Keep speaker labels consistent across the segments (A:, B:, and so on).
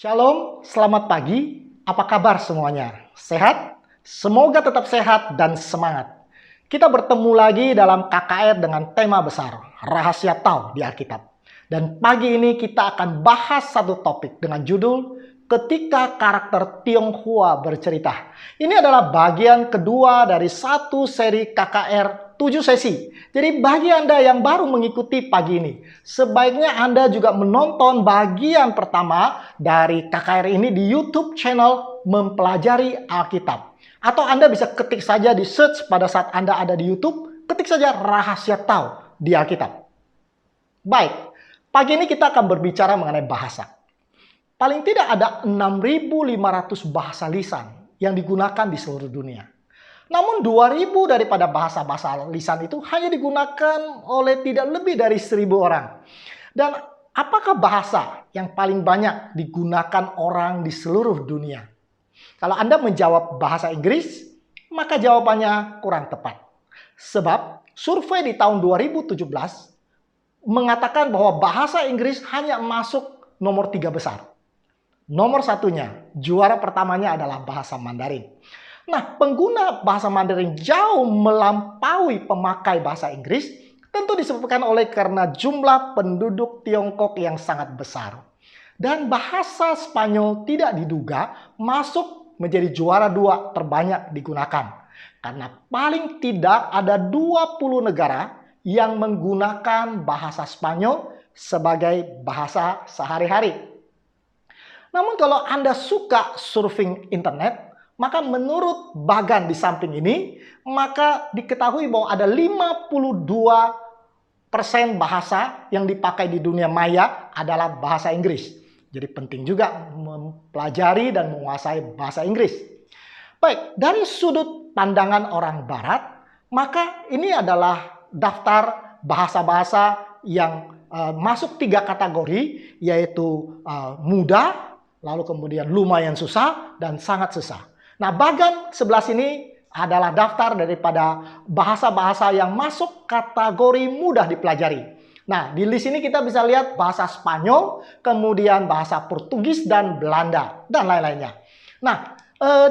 A: Shalom, selamat pagi. Apa kabar semuanya? Sehat? Semoga tetap sehat dan semangat. Kita bertemu lagi dalam KKR dengan tema besar, Rahasia Tahu di Alkitab. Dan pagi ini kita akan bahas satu topik dengan judul Ketika Karakter Tionghoa Bercerita. Ini adalah bagian kedua dari satu seri KKR 7 sesi. Jadi bagi Anda yang baru mengikuti pagi ini, sebaiknya Anda juga menonton bagian pertama dari KKR ini di YouTube channel Mempelajari Alkitab. Atau Anda bisa ketik saja di search pada saat Anda ada di YouTube, ketik saja Rahasia Tahu di Alkitab. Baik, pagi ini kita akan berbicara mengenai bahasa. Paling tidak ada 6.500 bahasa lisan yang digunakan di seluruh dunia. Namun 2.000 daripada bahasa-bahasa lisan itu hanya digunakan oleh tidak lebih dari 1.000 orang. Dan apakah bahasa yang paling banyak digunakan orang di seluruh dunia? Kalau Anda menjawab bahasa Inggris, maka jawabannya kurang tepat. Sebab survei di tahun 2017 mengatakan bahwa bahasa Inggris hanya masuk nomor 3 besar. Nomor satunya, juara pertamanya adalah bahasa Mandarin. Nah, pengguna bahasa Mandarin jauh melampaui pemakai bahasa Inggris, tentu disebabkan oleh karena jumlah penduduk Tiongkok yang sangat besar. Dan bahasa Spanyol tidak diduga masuk menjadi juara 2 terbanyak digunakan. Karena paling tidak ada 20 negara yang menggunakan bahasa Spanyol sebagai bahasa sehari-hari. Namun kalau Anda suka surfing internet, maka menurut bagan di samping ini, maka diketahui bahwa ada 52% bahasa yang dipakai di dunia maya adalah bahasa Inggris. Jadi penting juga mempelajari dan menguasai bahasa Inggris. Baik, dari sudut pandangan orang Barat, maka ini adalah daftar bahasa-bahasa yang masuk 3 kategori, yaitu mudah, lalu kemudian lumayan susah, dan sangat susah. Nah, bagan sebelah sini adalah daftar daripada bahasa-bahasa yang masuk kategori mudah dipelajari. Nah, di list ini kita bisa lihat bahasa Spanyol, kemudian bahasa Portugis dan Belanda, dan lain-lainnya. Nah,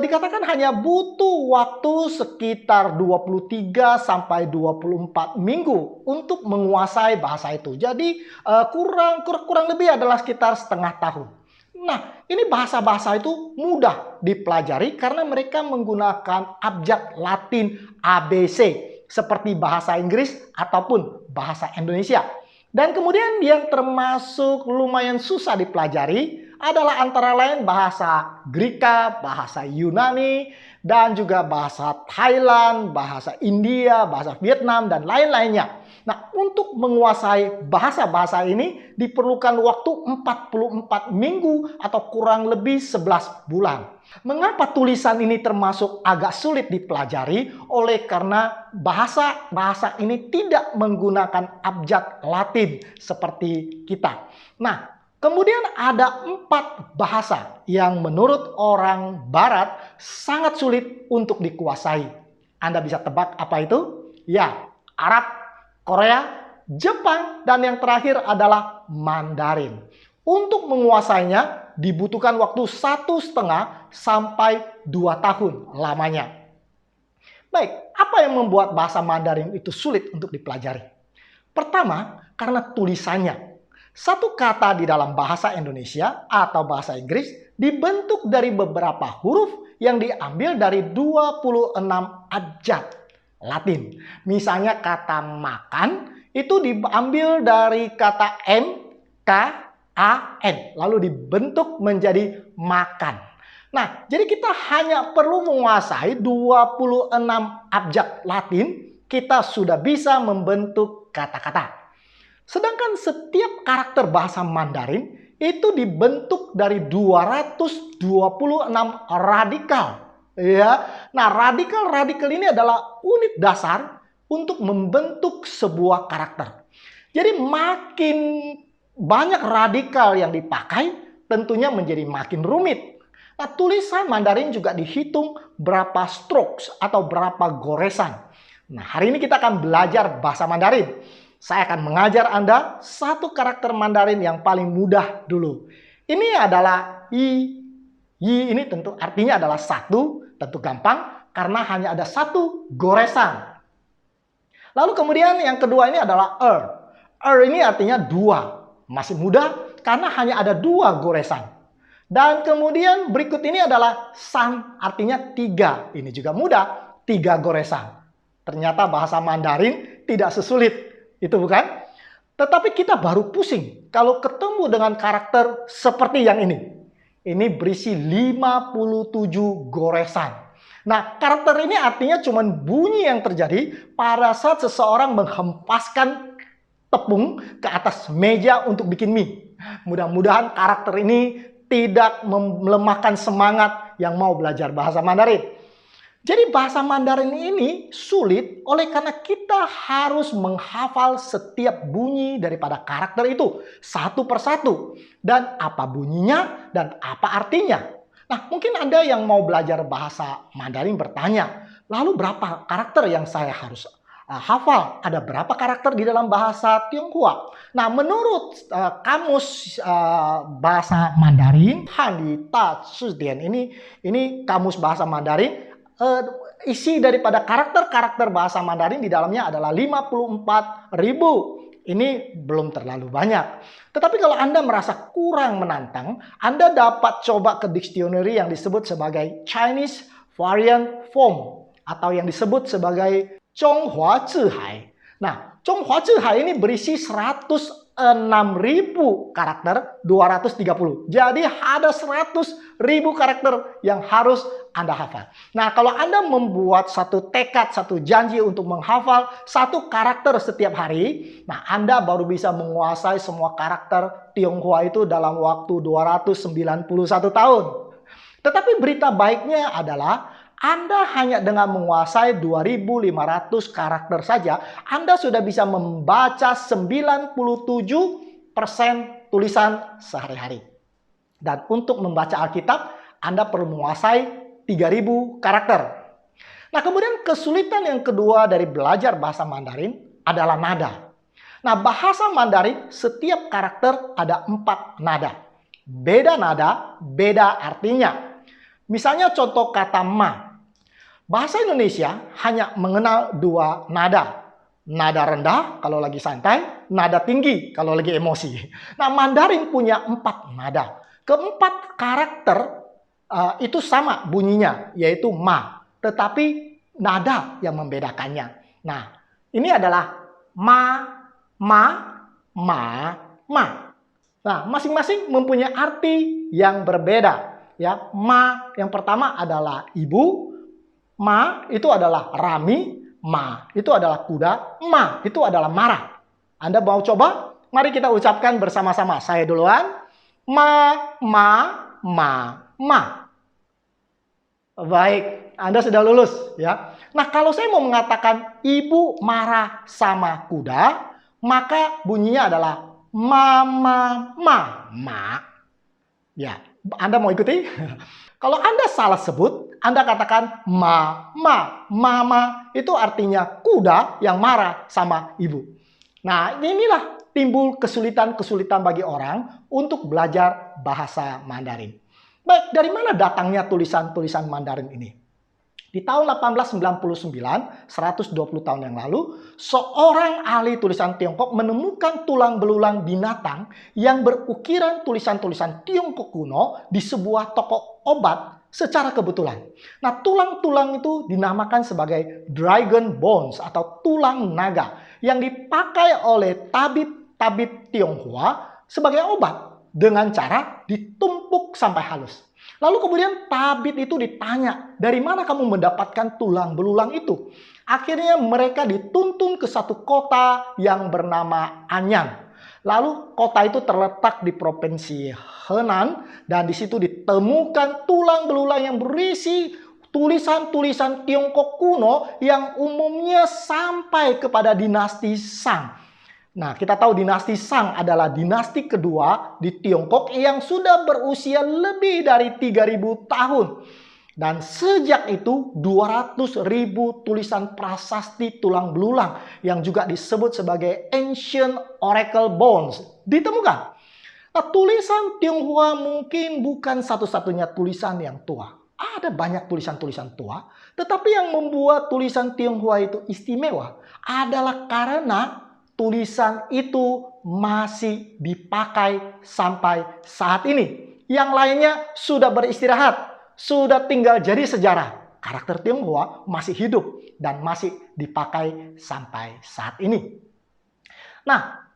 A: dikatakan hanya butuh waktu sekitar 23 sampai 24 minggu untuk menguasai bahasa itu. Jadi, kurang lebih adalah sekitar setengah tahun. Nah, ini bahasa-bahasa itu mudah dipelajari karena mereka menggunakan abjad Latin ABC seperti bahasa Inggris ataupun bahasa Indonesia. Dan kemudian yang termasuk lumayan susah dipelajari adalah antara lain bahasa Greka, bahasa Yunani, dan juga bahasa Thailand, bahasa India, bahasa Vietnam, dan lain-lainnya. Nah, untuk menguasai bahasa-bahasa ini diperlukan waktu 44 minggu atau kurang lebih 11 bulan. Mengapa tulisan ini termasuk agak sulit dipelajari? Oleh karena bahasa-bahasa ini tidak menggunakan abjad Latin seperti kita. Nah, kemudian ada 4 bahasa yang menurut orang Barat sangat sulit untuk dikuasai. Anda bisa tebak apa itu? Ya, Arab, Korea, Jepang, dan yang terakhir adalah Mandarin. Untuk menguasainya dibutuhkan waktu 1,5 sampai 2 tahun lamanya. Baik, apa yang membuat bahasa Mandarin itu sulit untuk dipelajari? Pertama, karena tulisannya. Satu kata di dalam bahasa Indonesia atau bahasa Inggris dibentuk dari beberapa huruf yang diambil dari 26 abjad Latin. Misalnya kata makan itu diambil dari kata M, K, A, N. Lalu dibentuk menjadi makan. Nah, jadi kita hanya perlu menguasai 26 abjad Latin, kita sudah bisa membentuk kata-kata. Sedangkan setiap karakter bahasa Mandarin itu dibentuk dari 226 radikal. Ya, nah radikal ini adalah unit dasar untuk membentuk sebuah karakter. Jadi makin banyak radikal yang dipakai, tentunya menjadi makin rumit. Nah, tulisan Mandarin juga dihitung berapa strokes atau berapa goresan. Nah, hari ini kita akan belajar bahasa Mandarin. Saya akan mengajar Anda satu karakter Mandarin yang paling mudah dulu. Ini adalah yi. Yi ini tentu artinya adalah satu, tentu gampang karena hanya ada satu goresan. Lalu kemudian yang kedua ini adalah ini artinya dua. Masih mudah karena hanya ada dua goresan. Dan kemudian berikut ini adalah san, artinya tiga. Ini juga mudah, tiga goresan. Ternyata bahasa Mandarin tidak sesulit itu, bukan? Tetapi kita baru pusing kalau ketemu dengan karakter seperti yang ini. Ini berisi 57 goresan. Nah, karakter ini artinya cuma bunyi yang terjadi pada saat seseorang menghempaskan tepung ke atas meja untuk bikin mie. Mudah-mudahan karakter ini tidak melemahkan semangat yang mau belajar bahasa Mandarin. Jadi bahasa Mandarin ini sulit oleh karena kita harus menghafal setiap bunyi daripada karakter itu satu persatu. Dan apa bunyinya dan apa artinya. Nah, mungkin Anda yang mau belajar bahasa Mandarin bertanya, lalu berapa karakter yang saya harus hafal? Ada berapa karakter di dalam bahasa Tionghoa? Nah, menurut kamus bahasa Mandarin, Han Ta Shi Dian ini kamus bahasa Mandarin. Isi daripada karakter-karakter bahasa Mandarin di dalamnya adalah 54.000. Ini belum terlalu banyak. Tetapi kalau Anda merasa kurang menantang, Anda dapat coba ke dictionary yang disebut sebagai Chinese Variant Form atau yang disebut sebagai Zhonghua Zhihai. Nah, Zhonghua Zhihai ini berisi 106.000 karakter 230. Jadi ada 100.000 karakter yang harus Anda hafal. Nah, kalau Anda membuat satu tekad, satu janji untuk menghafal satu karakter setiap hari, nah Anda baru bisa menguasai semua karakter Tionghoa itu dalam waktu 291 tahun. Tetapi berita baiknya adalah Anda hanya dengan menguasai 2.500 karakter saja, Anda sudah bisa membaca 97% tulisan sehari-hari. Dan untuk membaca Alkitab, Anda perlu menguasai 3.000 karakter. Nah, kemudian kesulitan yang kedua dari belajar bahasa Mandarin adalah nada. Nah, bahasa Mandarin setiap karakter ada 4 nada. Beda nada, beda artinya. Misalnya contoh kata ma. Bahasa Indonesia hanya mengenal 2 nada. Nada rendah kalau lagi santai, nada tinggi kalau lagi emosi. Nah, Mandarin punya 4 nada. Keempat karakter itu sama bunyinya, yaitu ma. Tetapi nada yang membedakannya. Nah, ini adalah ma, ma, ma, ma. Nah, masing-masing mempunyai arti yang berbeda. Ya, ma yang pertama adalah ibu, ma itu adalah rami, ma itu adalah kuda, ma itu adalah marah. Anda mau coba? Mari kita ucapkan bersama-sama. Saya duluan. Ma, ma, ma, ma. Baik, Anda sudah lulus ya. Nah, kalau saya mau mengatakan ibu marah sama kuda, maka bunyinya adalah ma, ma, ma, ma. Ya, Anda mau ikuti? Kalau Anda salah sebut, Anda katakan ma, ma, mama. Itu artinya kuda yang marah sama ibu. Nah, inilah timbul kesulitan-kesulitan bagi orang untuk belajar bahasa Mandarin. Baik, dari mana datangnya tulisan-tulisan Mandarin ini? Di tahun 1899, 120 tahun yang lalu, seorang ahli tulisan Tiongkok menemukan tulang belulang binatang yang berukiran tulisan-tulisan Tiongkok kuno di sebuah toko obat secara kebetulan. Nah, tulang-tulang itu dinamakan sebagai dragon bones atau tulang naga yang dipakai oleh tabib-tabib Tionghoa sebagai obat dengan cara ditumpuk sampai halus. Lalu kemudian tabib itu ditanya, dari mana kamu mendapatkan tulang belulang itu? Akhirnya mereka dituntun ke satu kota yang bernama Anyang. Lalu kota itu terletak di provinsi Henan dan di situ ditemukan tulang belulang yang berisi tulisan-tulisan Tiongkok kuno yang umumnya sampai kepada dinasti Shang. Nah, kita tahu dinasti Shang adalah dinasti kedua di Tiongkok yang sudah berusia lebih dari 3.000 tahun. Dan sejak itu 200.000 tulisan prasasti tulang belulang yang juga disebut sebagai Ancient Oracle Bones ditemukan. Nah, tulisan Tionghoa mungkin bukan satu-satunya tulisan yang tua. Ada banyak tulisan-tulisan tua, tetapi yang membuat tulisan Tionghoa itu istimewa adalah karena tulisan itu masih dipakai sampai saat ini. Yang lainnya sudah beristirahat, sudah tinggal jadi sejarah. Karakter Tionghoa masih hidup dan masih dipakai sampai saat ini. Nah,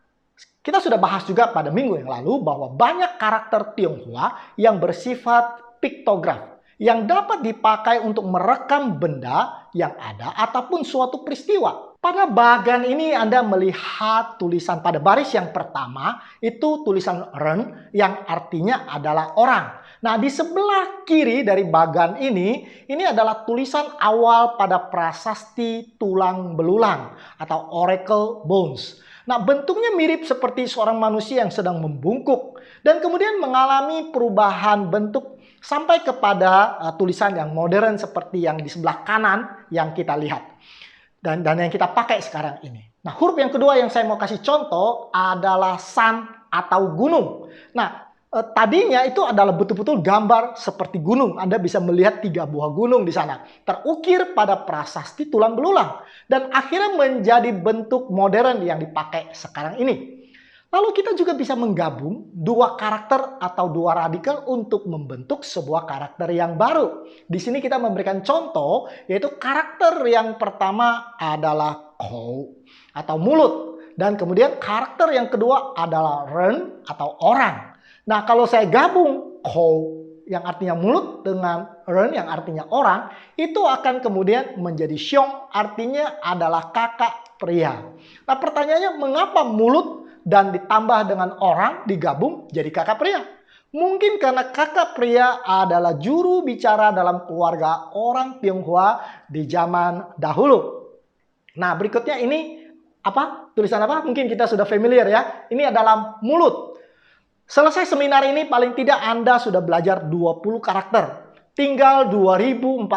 A: kita sudah bahas juga pada minggu yang lalu bahwa banyak karakter Tionghoa yang bersifat piktograf yang dapat dipakai untuk merekam benda yang ada ataupun suatu peristiwa. Pada bagian ini Anda melihat tulisan pada baris yang pertama itu tulisan Ren yang artinya adalah orang. Nah, di sebelah kiri dari bagian ini adalah tulisan awal pada prasasti tulang belulang atau oracle bones. Nah, bentuknya mirip seperti seorang manusia yang sedang membungkuk dan kemudian mengalami perubahan bentuk sampai kepada tulisan yang modern seperti yang di sebelah kanan yang kita lihat dan yang kita pakai sekarang ini. Nah, huruf yang kedua yang saya mau kasih contoh adalah san atau gunung. Nah, tadinya itu adalah betul-betul gambar seperti gunung. Anda bisa melihat 3 buah gunung di sana. Terukir pada prasasti tulang belulang. Dan akhirnya menjadi bentuk modern yang dipakai sekarang ini. Lalu kita juga bisa menggabung 2 karakter atau 2 radikal untuk membentuk sebuah karakter yang baru. Di sini kita memberikan contoh, yaitu karakter yang pertama adalah kou atau mulut. Dan kemudian karakter yang kedua adalah ren atau orang. Nah, kalau saya gabung kou yang artinya mulut dengan ren yang artinya orang, itu akan kemudian menjadi xiong artinya adalah kakak pria. Nah, pertanyaannya mengapa mulut dan ditambah dengan orang digabung jadi kakak pria? Mungkin karena kakak pria adalah juru bicara dalam keluarga orang Tionghoa di zaman dahulu. Nah, berikutnya ini apa? Tulisan apa? Mungkin kita sudah familiar ya. Ini adalah mulut. Selesai seminar ini paling tidak Anda sudah belajar 20 karakter. Tinggal 2480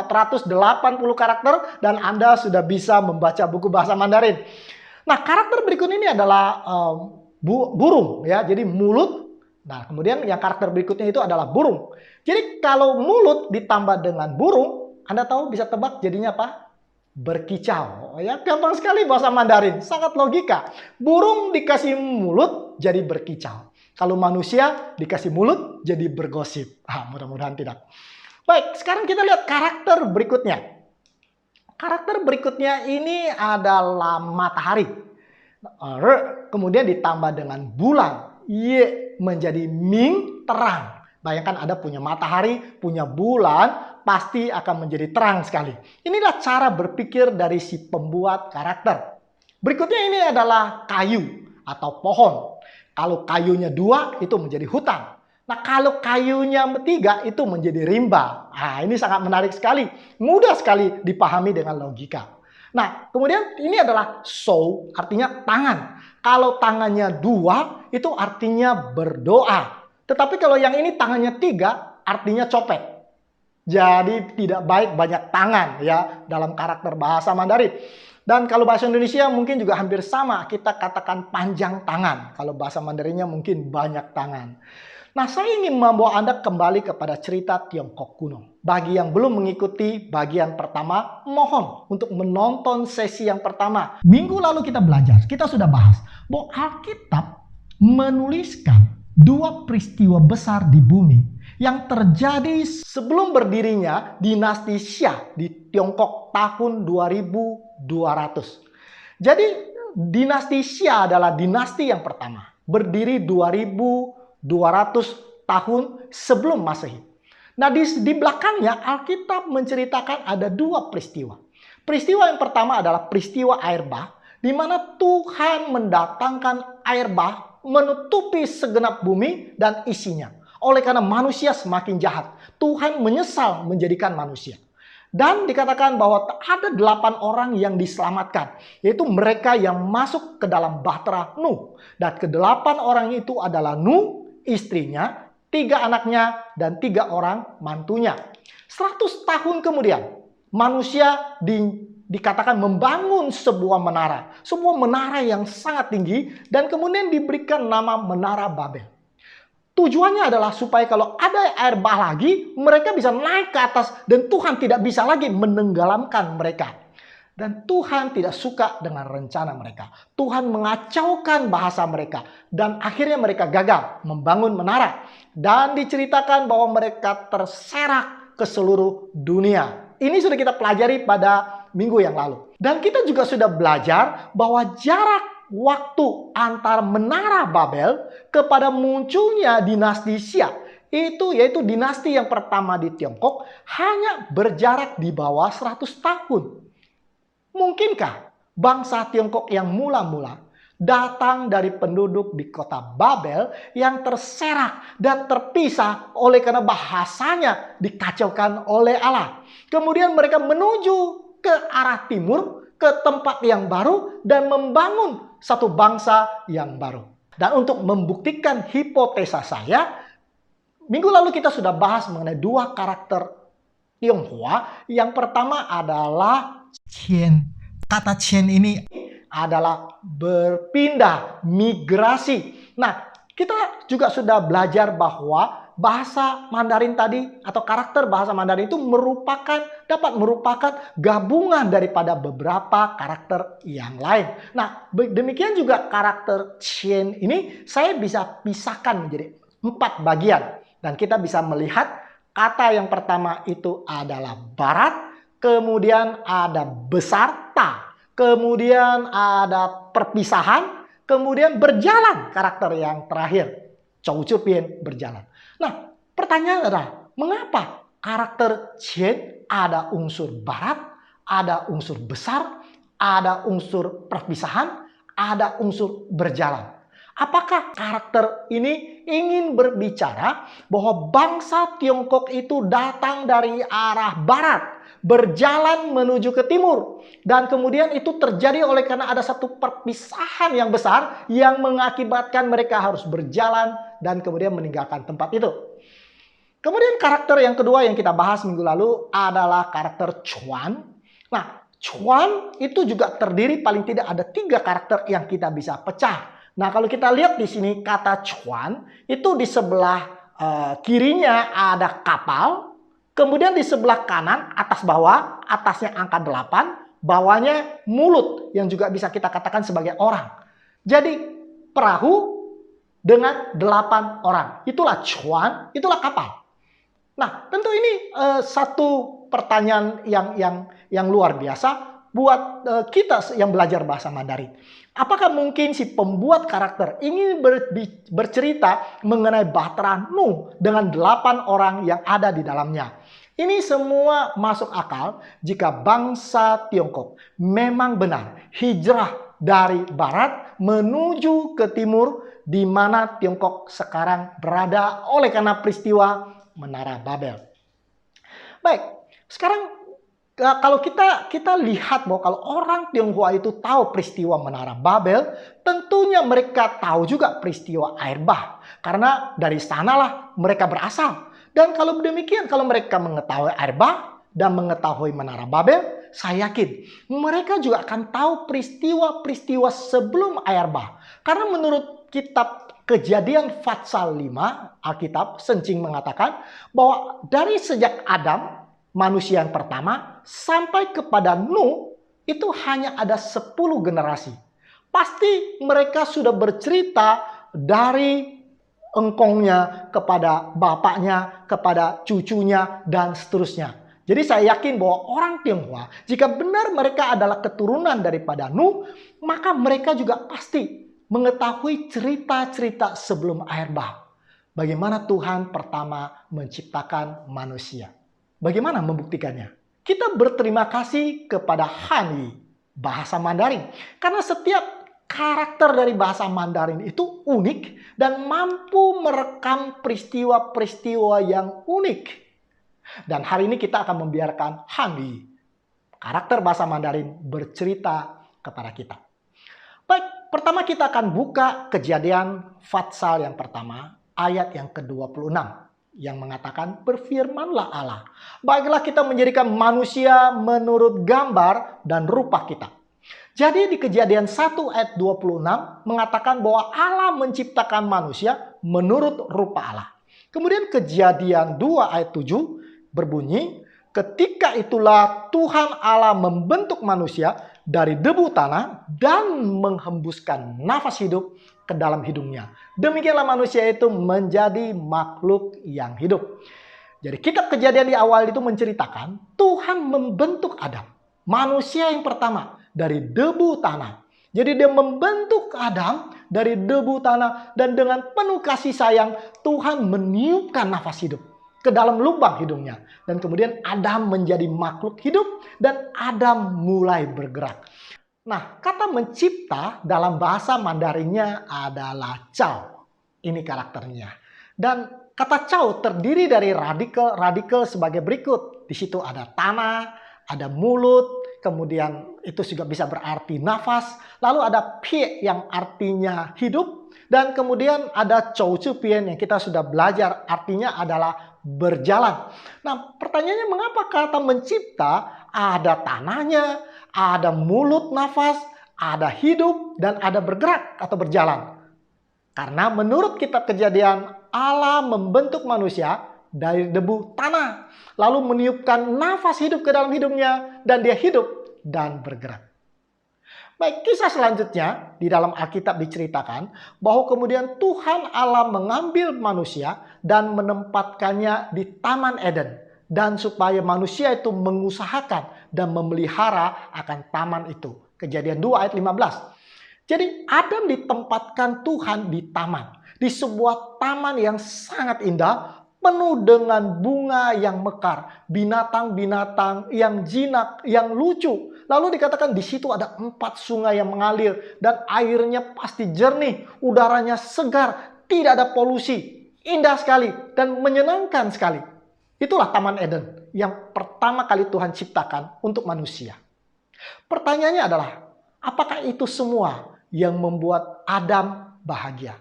A: karakter dan Anda sudah bisa membaca buku bahasa Mandarin. Nah, karakter berikut ini adalah burung ya. Jadi mulut. Nah, kemudian yang karakter berikutnya itu adalah burung. Jadi kalau mulut ditambah dengan burung, Anda tahu bisa tebak jadinya apa? Berkicau. Ya, gampang sekali bahasa Mandarin, sangat logika. Burung dikasih mulut jadi berkicau. Kalau manusia dikasih mulut jadi bergosip. Mudah-mudahan tidak. Baik, sekarang kita lihat karakter berikutnya. Karakter berikutnya ini adalah matahari. Kemudian ditambah dengan bulan. Ye menjadi ming, terang. Bayangkan Anda punya matahari, punya bulan, pasti akan menjadi terang sekali. Inilah cara berpikir dari si pembuat karakter. Berikutnya ini adalah kayu atau pohon. Kalau kayunya 2 itu menjadi hutan. Nah, kalau kayunya 3 itu menjadi rimba. Nah, ini sangat menarik sekali. Mudah sekali dipahami dengan logika. Nah, kemudian ini adalah shou, artinya tangan. Kalau tangannya 2 itu artinya berdoa. Tetapi kalau yang ini tangannya 3 artinya copet. Jadi tidak baik banyak tangan ya dalam karakter bahasa Mandarin. Dan kalau bahasa Indonesia mungkin juga hampir sama. Kita katakan panjang tangan. Kalau bahasa Mandarinnya mungkin banyak tangan. Nah, saya ingin membawa Anda kembali kepada cerita Tiongkok kuno. Bagi yang belum mengikuti bagian pertama, mohon untuk menonton sesi yang pertama. Minggu lalu kita belajar, kita sudah bahas bahwa Alkitab menuliskan 2 peristiwa besar di bumi yang terjadi sebelum berdirinya dinasti Xia di Tiongkok tahun 2200. Jadi dinasti Xia adalah dinasti yang pertama. Berdiri 2200 tahun sebelum Masehi. Nah, di belakangnya Alkitab menceritakan ada 2 peristiwa. Peristiwa yang pertama adalah peristiwa air bah, di mana Tuhan mendatangkan air bah menutupi segenap bumi dan isinya. Oleh karena manusia semakin jahat, Tuhan menyesal menjadikan manusia. Dan dikatakan bahwa ada 8 orang yang diselamatkan, yaitu mereka yang masuk ke dalam bahtera Nuh. Dan ke-8 orang itu adalah Nuh, istrinya, 3 anaknya, dan 3 orang mantunya. 100 tahun kemudian, manusia dikatakan membangun sebuah menara. Sebuah menara yang sangat tinggi dan kemudian diberikan nama Menara Babel. Tujuannya adalah supaya kalau ada air bah lagi, mereka bisa naik ke atas dan Tuhan tidak bisa lagi menenggelamkan mereka. Dan Tuhan tidak suka dengan rencana mereka. Tuhan mengacaukan bahasa mereka. Dan akhirnya mereka gagal membangun menara. Dan diceritakan bahwa mereka terserak ke seluruh dunia. Ini sudah kita pelajari pada minggu yang lalu. Dan kita juga sudah belajar bahwa jarak waktu antara menara Babel kepada munculnya dinasti Xia, yaitu dinasti yang pertama di Tiongkok, hanya berjarak di bawah 100 tahun. Mungkinkah bangsa Tiongkok yang mula-mula datang dari penduduk di kota Babel yang terserak dan terpisah oleh karena bahasanya dikacaukan oleh Allah. Kemudian mereka menuju ke arah timur, ke tempat yang baru dan membangun satu bangsa yang baru. Dan untuk membuktikan hipotesa saya, minggu lalu kita sudah bahas mengenai dua karakter Tionghoa. Yang pertama adalah Qian. Kata Qian ini adalah berpindah, migrasi. Nah, kita juga sudah belajar bahwa bahasa Mandarin tadi atau karakter bahasa Mandarin itu dapat merupakan gabungan daripada beberapa karakter yang lain. Nah, demikian juga karakter Qian ini saya bisa pisahkan menjadi 4 bagian. Dan kita bisa melihat kata yang pertama itu adalah barat, kemudian ada besar, ta, kemudian ada perpisahan, kemudian berjalan karakter yang terakhir, Chou Pian, berjalan. Nah, pertanyaan adalah mengapa karakter Qian ada unsur barat, ada unsur besar, ada unsur perpisahan, ada unsur berjalan? Apakah karakter ini ingin berbicara bahwa bangsa Tiongkok itu datang dari arah barat, berjalan menuju ke timur, dan kemudian itu terjadi oleh karena ada satu perpisahan yang besar yang mengakibatkan mereka harus berjalan dan kemudian meninggalkan tempat itu? Kemudian karakter yang kedua yang kita bahas minggu lalu adalah karakter Chuan. Nah, Chuan itu juga terdiri paling tidak ada 3 karakter yang kita bisa pecah. Nah, kalau kita lihat di sini kata Chuan itu di sebelah kirinya ada kapal, kemudian di sebelah kanan atas bawah, atasnya angka 8, bawahnya mulut yang juga bisa kita katakan sebagai orang. Jadi perahu dengan 8 orang. Itulah Chuan, itulah kapal. Nah, tentu ini satu pertanyaan yang luar biasa buat kita yang belajar bahasa Mandarin. Apakah mungkin si pembuat karakter ingin bercerita mengenai Bahtera Nuh dengan 8 orang yang ada di dalamnya? Ini semua masuk akal jika bangsa Tiongkok memang benar hijrah dari barat menuju ke timur, di mana Tiongkok sekarang berada oleh karena peristiwa Menara Babel. Baik, sekarang kalau kita lihat bahwa kalau orang Tionghoa itu tahu peristiwa Menara Babel, tentunya mereka tahu juga peristiwa air bah. Karena dari sanalah mereka berasal. Dan kalau demikian, kalau mereka mengetahui air bah dan mengetahui Menara Babel, saya yakin mereka juga akan tahu peristiwa-peristiwa sebelum air bah. Karena menurut kitab Kejadian Fatsal 5, Alkitab, Sencing mengatakan bahwa dari sejak Adam, manusia yang pertama, sampai kepada Nuh, itu hanya ada 10 generasi. Pasti mereka sudah bercerita dari engkongnya kepada bapaknya, kepada cucunya, dan seterusnya. Jadi saya yakin bahwa orang Tionghoa, jika benar mereka adalah keturunan daripada Nuh, maka mereka juga pasti mengetahui cerita-cerita sebelum air bah. Bagaimana Tuhan pertama menciptakan manusia. Bagaimana membuktikannya? Kita berterima kasih kepada Han Yi, bahasa Mandarin. Karena setiap karakter dari bahasa Mandarin itu unik dan mampu merekam peristiwa-peristiwa yang unik. Dan hari ini kita akan membiarkan Han Yi, karakter bahasa Mandarin, bercerita kepada kita. Baik, pertama kita akan buka Kejadian Fatsal yang pertama, ayat yang ke-26. Yang mengatakan, berfirmanlah Allah, baiklah kita menjadikan manusia menurut gambar dan rupa kita. Jadi di Kejadian 1 ayat 26 mengatakan bahwa Allah menciptakan manusia menurut rupa Allah. Kemudian Kejadian 2 ayat 7 berbunyi, ketika itulah Tuhan Allah membentuk manusia dari debu tanah dan menghembuskan nafas hidup ke dalam hidungnya. Demikianlah manusia itu menjadi makhluk yang hidup. Jadi kitab Kejadian di awal itu menceritakan Tuhan membentuk Adam, manusia yang pertama, dari debu tanah. Jadi dia membentuk Adam dari debu tanah dan dengan penuh kasih sayang Tuhan meniupkan nafas hidup ke dalam lubang hidungnya. Dan kemudian Adam menjadi makhluk hidup dan Adam mulai bergerak. Nah, kata mencipta dalam bahasa Mandarinnya adalah Chao. Ini karakternya. Dan kata Chao terdiri dari radikal sebagai berikut. Di situ ada tanah, ada mulut, kemudian itu juga bisa berarti nafas. Lalu ada pie yang artinya hidup. Dan kemudian ada Chou Chu Pien yang kita sudah belajar artinya adalah berjalan. Nah, pertanyaannya mengapa kata mencipta ada tanahnya, ada mulut nafas, ada hidup, dan ada bergerak atau berjalan? Karena menurut kitab Kejadian, Allah membentuk manusia dari debu tanah, lalu meniupkan nafas hidup ke dalam hidungnya, dan dia hidup dan bergerak. Baik, kisah selanjutnya di dalam Alkitab diceritakan bahwa kemudian Tuhan Allah mengambil manusia dan menempatkannya di Taman Eden, dan supaya manusia itu mengusahakan dan memelihara akan taman itu. Kejadian 2 ayat 15. Jadi Adam ditempatkan Tuhan di taman, di sebuah taman yang sangat indah, penuh dengan bunga yang mekar, binatang-binatang yang jinak, yang lucu. Lalu dikatakan di situ ada 4 sungai yang mengalir dan airnya pasti jernih, udaranya segar, tidak ada polusi, indah sekali dan menyenangkan sekali. Itulah Taman Eden yang pertama kali Tuhan ciptakan untuk manusia. Pertanyaannya adalah, apakah itu semua yang membuat Adam bahagia?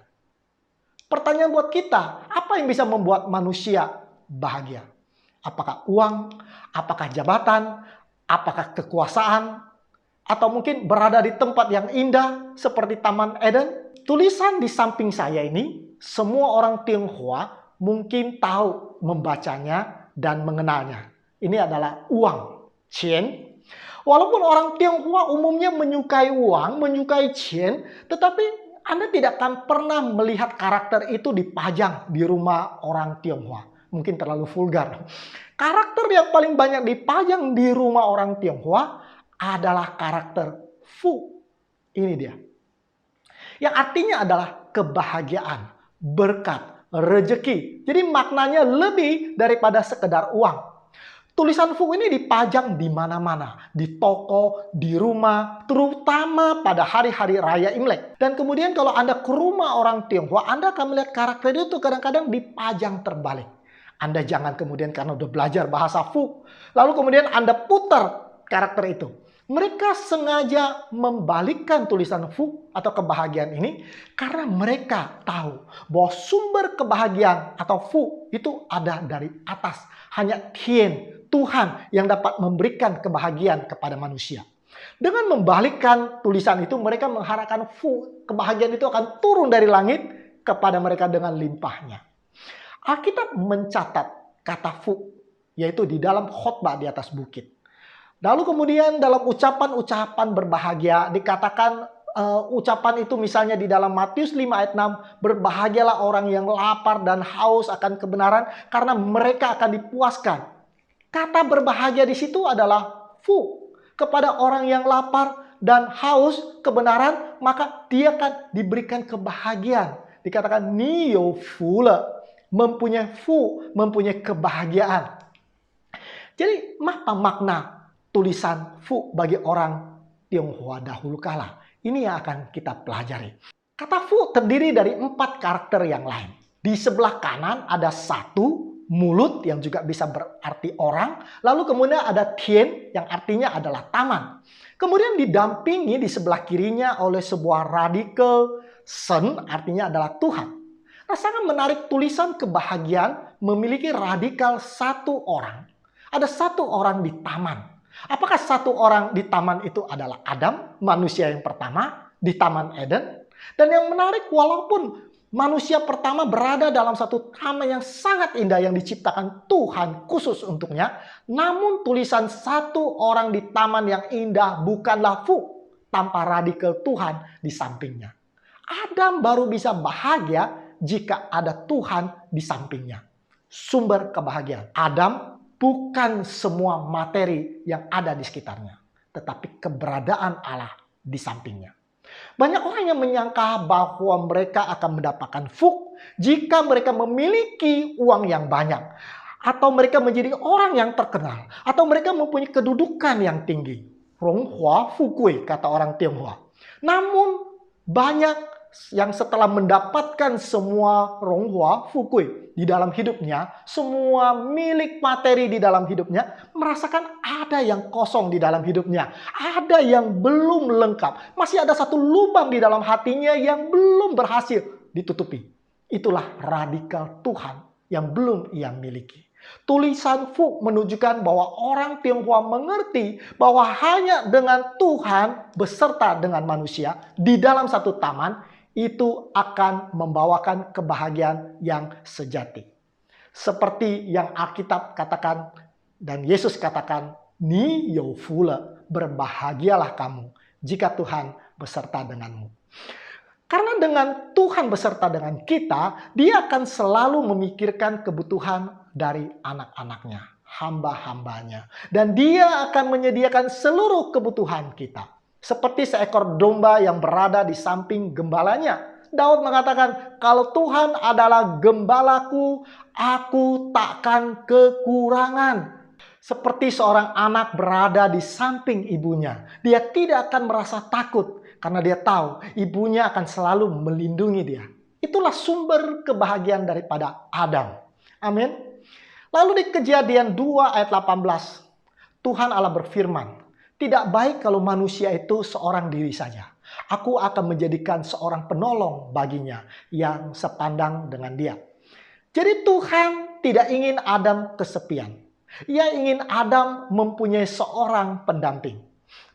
A: Pertanyaan buat kita, apa yang bisa membuat manusia bahagia? Apakah uang? Apakah jabatan? Apakah kekuasaan? Atau mungkin berada di tempat yang indah seperti Taman Eden? Tulisan di samping saya ini, semua orang Tionghoa mungkin tahu membacanya dan mengenalnya. Ini adalah uang, qian. Walaupun orang Tionghoa umumnya menyukai uang, menyukai qian, tetapi Anda tidak akan pernah melihat karakter itu dipajang di rumah orang Tionghoa. Mungkin terlalu vulgar. Karakter yang paling banyak dipajang di rumah orang Tionghoa adalah karakter Fu. Ini dia. Yang artinya adalah kebahagiaan, berkat, rezeki. Jadi maknanya lebih daripada sekedar uang. Tulisan Fu ini dipajang di mana-mana, di toko, di rumah, terutama pada hari-hari raya Imlek. Dan kemudian kalau Anda ke rumah orang Tionghoa, Anda akan melihat karakter itu kadang-kadang dipajang terbalik. Anda jangan kemudian karena udah belajar bahasa Fu, lalu kemudian Anda putar karakter itu. Mereka sengaja membalikkan tulisan Fu atau kebahagiaan ini karena mereka tahu bahwa sumber kebahagiaan atau Fu itu ada dari atas. Hanya Tien, Tuhan yang dapat memberikan kebahagiaan kepada manusia. Dengan membalikkan tulisan itu, mereka mengharapkan kebahagiaan itu akan turun dari langit kepada mereka dengan limpahnya. Alkitab mencatat kata fu, yaitu di dalam khotbah di atas bukit. Lalu kemudian dalam ucapan-ucapan berbahagia dikatakan ucapan itu misalnya di dalam Matius 5 ayat 6, berbahagialah orang yang lapar dan haus akan kebenaran karena mereka akan dipuaskan. Kata berbahagia di situ adalah fu. Kepada orang yang lapar dan haus kebenaran, maka dia akan diberikan kebahagiaan. Dikatakan niyo fule, mempunyai fu, mempunyai kebahagiaan. Jadi apa makna tulisan fu bagi orang Tionghoa dahulu kala? Ini yang akan kita pelajari. Kata fu terdiri dari 4 karakter yang lain. Di sebelah kanan ada 1, mulut yang juga bisa berarti orang. Lalu kemudian ada tien yang artinya adalah taman. Kemudian didampingi di sebelah kirinya oleh sebuah radikal sen artinya adalah Tuhan. Nah, sangat menarik tulisan kebahagiaan memiliki radikal 1 orang. Ada 1 orang di taman. Apakah satu orang di taman itu adalah Adam, manusia yang pertama di Taman Eden? Dan yang menarik, walaupun manusia pertama berada dalam satu taman yang sangat indah yang diciptakan Tuhan khusus untuknya, namun tulisan satu orang di taman yang indah bukanlah Fuk tanpa radikal Tuhan di sampingnya. Adam baru bisa bahagia jika ada Tuhan di sampingnya. Sumber kebahagiaan. Adam bukan semua materi yang ada di sekitarnya, tetapi keberadaan Allah di sampingnya. Banyak orang yang menyangka bahwa mereka akan mendapatkan Fuk jika mereka memiliki uang yang banyak, atau mereka menjadi orang yang terkenal, atau mereka mempunyai kedudukan yang tinggi. Ronghua Fukui, kata orang Tionghoa. Namun banyak yang setelah mendapatkan semua Ronghua Fukui di dalam hidupnya, semua milik materi di dalam hidupnya, merasakan ada yang kosong di dalam hidupnya. Ada yang belum lengkap. Masih ada satu lubang di dalam hatinya yang belum berhasil ditutupi. Itulah radikal Tuhan yang belum ia miliki. Tulisan Fuk menunjukkan bahwa orang Tionghoa mengerti bahwa hanya dengan Tuhan beserta dengan manusia di dalam satu taman itu akan membawakan kebahagiaan yang sejati. Seperti yang Alkitab katakan dan Yesus katakan, Ni you fule, berbahagialah kamu jika Tuhan beserta denganmu. Karena dengan Tuhan beserta dengan kita, Dia akan selalu memikirkan kebutuhan dari anak-anaknya, hamba-hambanya. Dan Dia akan menyediakan seluruh kebutuhan kita. Seperti seekor domba yang berada di samping gembalanya. Daud mengatakan, kalau Tuhan adalah gembalaku, aku takkan kekurangan. Seperti seorang anak berada di samping ibunya. Dia tidak akan merasa takut karena dia tahu ibunya akan selalu melindungi dia. Itulah sumber kebahagiaan daripada Adam. Amin. Lalu di Kejadian 2 ayat 18, Tuhan Allah berfirman, tidak baik kalau manusia itu seorang diri saja. Aku akan menjadikan seorang penolong baginya yang sepandang dengan dia. Jadi Tuhan tidak ingin Adam kesepian. Ia ingin Adam mempunyai seorang pendamping.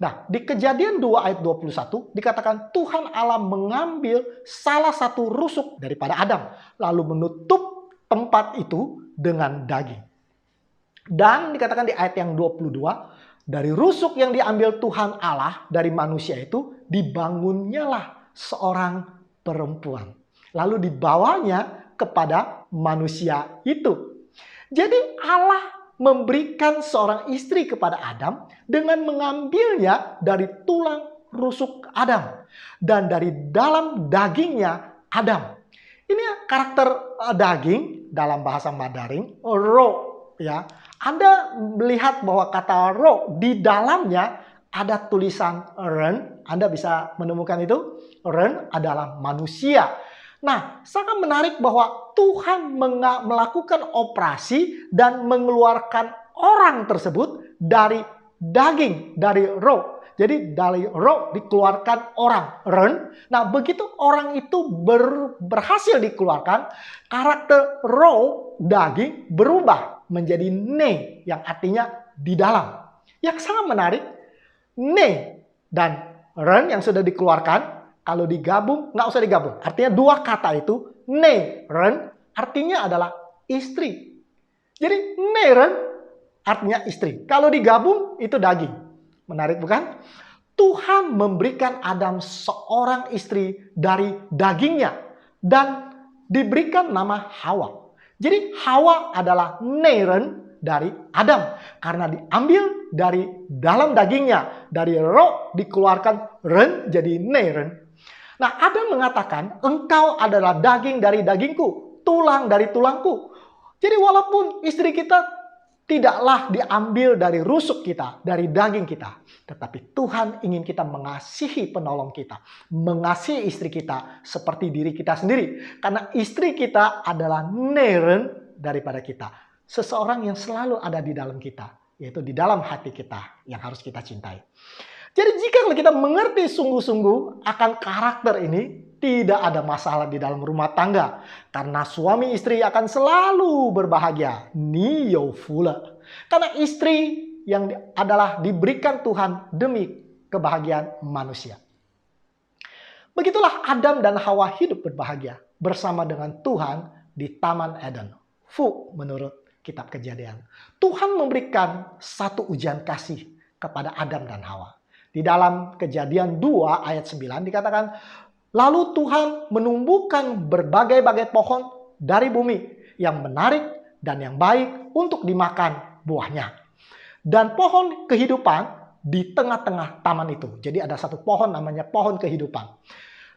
A: Nah, di Kejadian 2 ayat 21 dikatakan Tuhan Allah mengambil salah satu rusuk daripada Adam. Lalu menutup tempat itu dengan daging. Dan dikatakan di ayat yang 22, dari rusuk yang diambil Tuhan Allah dari manusia itu, dibangunnyalah seorang perempuan. Lalu dibawanya kepada manusia itu. Jadi Allah memberikan seorang istri kepada Adam dengan mengambilnya dari tulang rusuk Adam. Dan dari dalam dagingnya Adam. Ini karakter daging dalam bahasa Mandarin, ro, ya. Anda melihat bahwa kata ro di dalamnya ada tulisan ren. Anda bisa menemukan itu. Ren adalah manusia. Nah, sangat menarik bahwa Tuhan melakukan operasi dan mengeluarkan orang tersebut dari daging, dari ro. Jadi dari ro dikeluarkan orang, ren. Nah, begitu orang itu berhasil dikeluarkan, karakter ro, daging, berubah menjadi ne, yang artinya di dalam. Yang sangat menarik, ne dan ren yang sudah dikeluarkan, kalau digabung, nggak usah digabung. Artinya dua kata itu, ne, ren, artinya adalah istri. Jadi ne, ren, artinya istri. Kalau digabung, itu daging. Menarik bukan? Tuhan memberikan Adam seorang istri dari dagingnya. Dan diberikan nama Hawa. Jadi Hawa adalah neren dari Adam. Karena diambil dari dalam dagingnya. Dari roh dikeluarkan ren jadi neren. Nah, Adam mengatakan, engkau adalah daging dari dagingku, tulang dari tulangku. Jadi walaupun istri kita tidaklah diambil dari rusuk kita, dari daging kita. Tetapi Tuhan ingin kita mengasihi penolong kita. Mengasihi istri kita seperti diri kita sendiri. Karena istri kita adalah neren daripada kita. Seseorang yang selalu ada di dalam kita. Yaitu di dalam hati kita yang harus kita cintai. Jadi jika kita mengerti sungguh-sungguh akan karakter ini, tidak ada masalah di dalam rumah tangga. Karena suami istri akan selalu berbahagia. Ni you fule. Karena istri yang adalah diberikan Tuhan demi kebahagiaan manusia. Begitulah Adam dan Hawa hidup berbahagia bersama dengan Tuhan di Taman Eden. Menurut kitab Kejadian. Tuhan memberikan satu ujian kasih kepada Adam dan Hawa. Di dalam Kejadian 2 ayat 9 dikatakan, lalu Tuhan menumbuhkan berbagai-bagai pohon dari bumi yang menarik dan yang baik untuk dimakan buahnya. Dan pohon kehidupan di tengah-tengah taman itu. Jadi ada satu pohon namanya pohon kehidupan.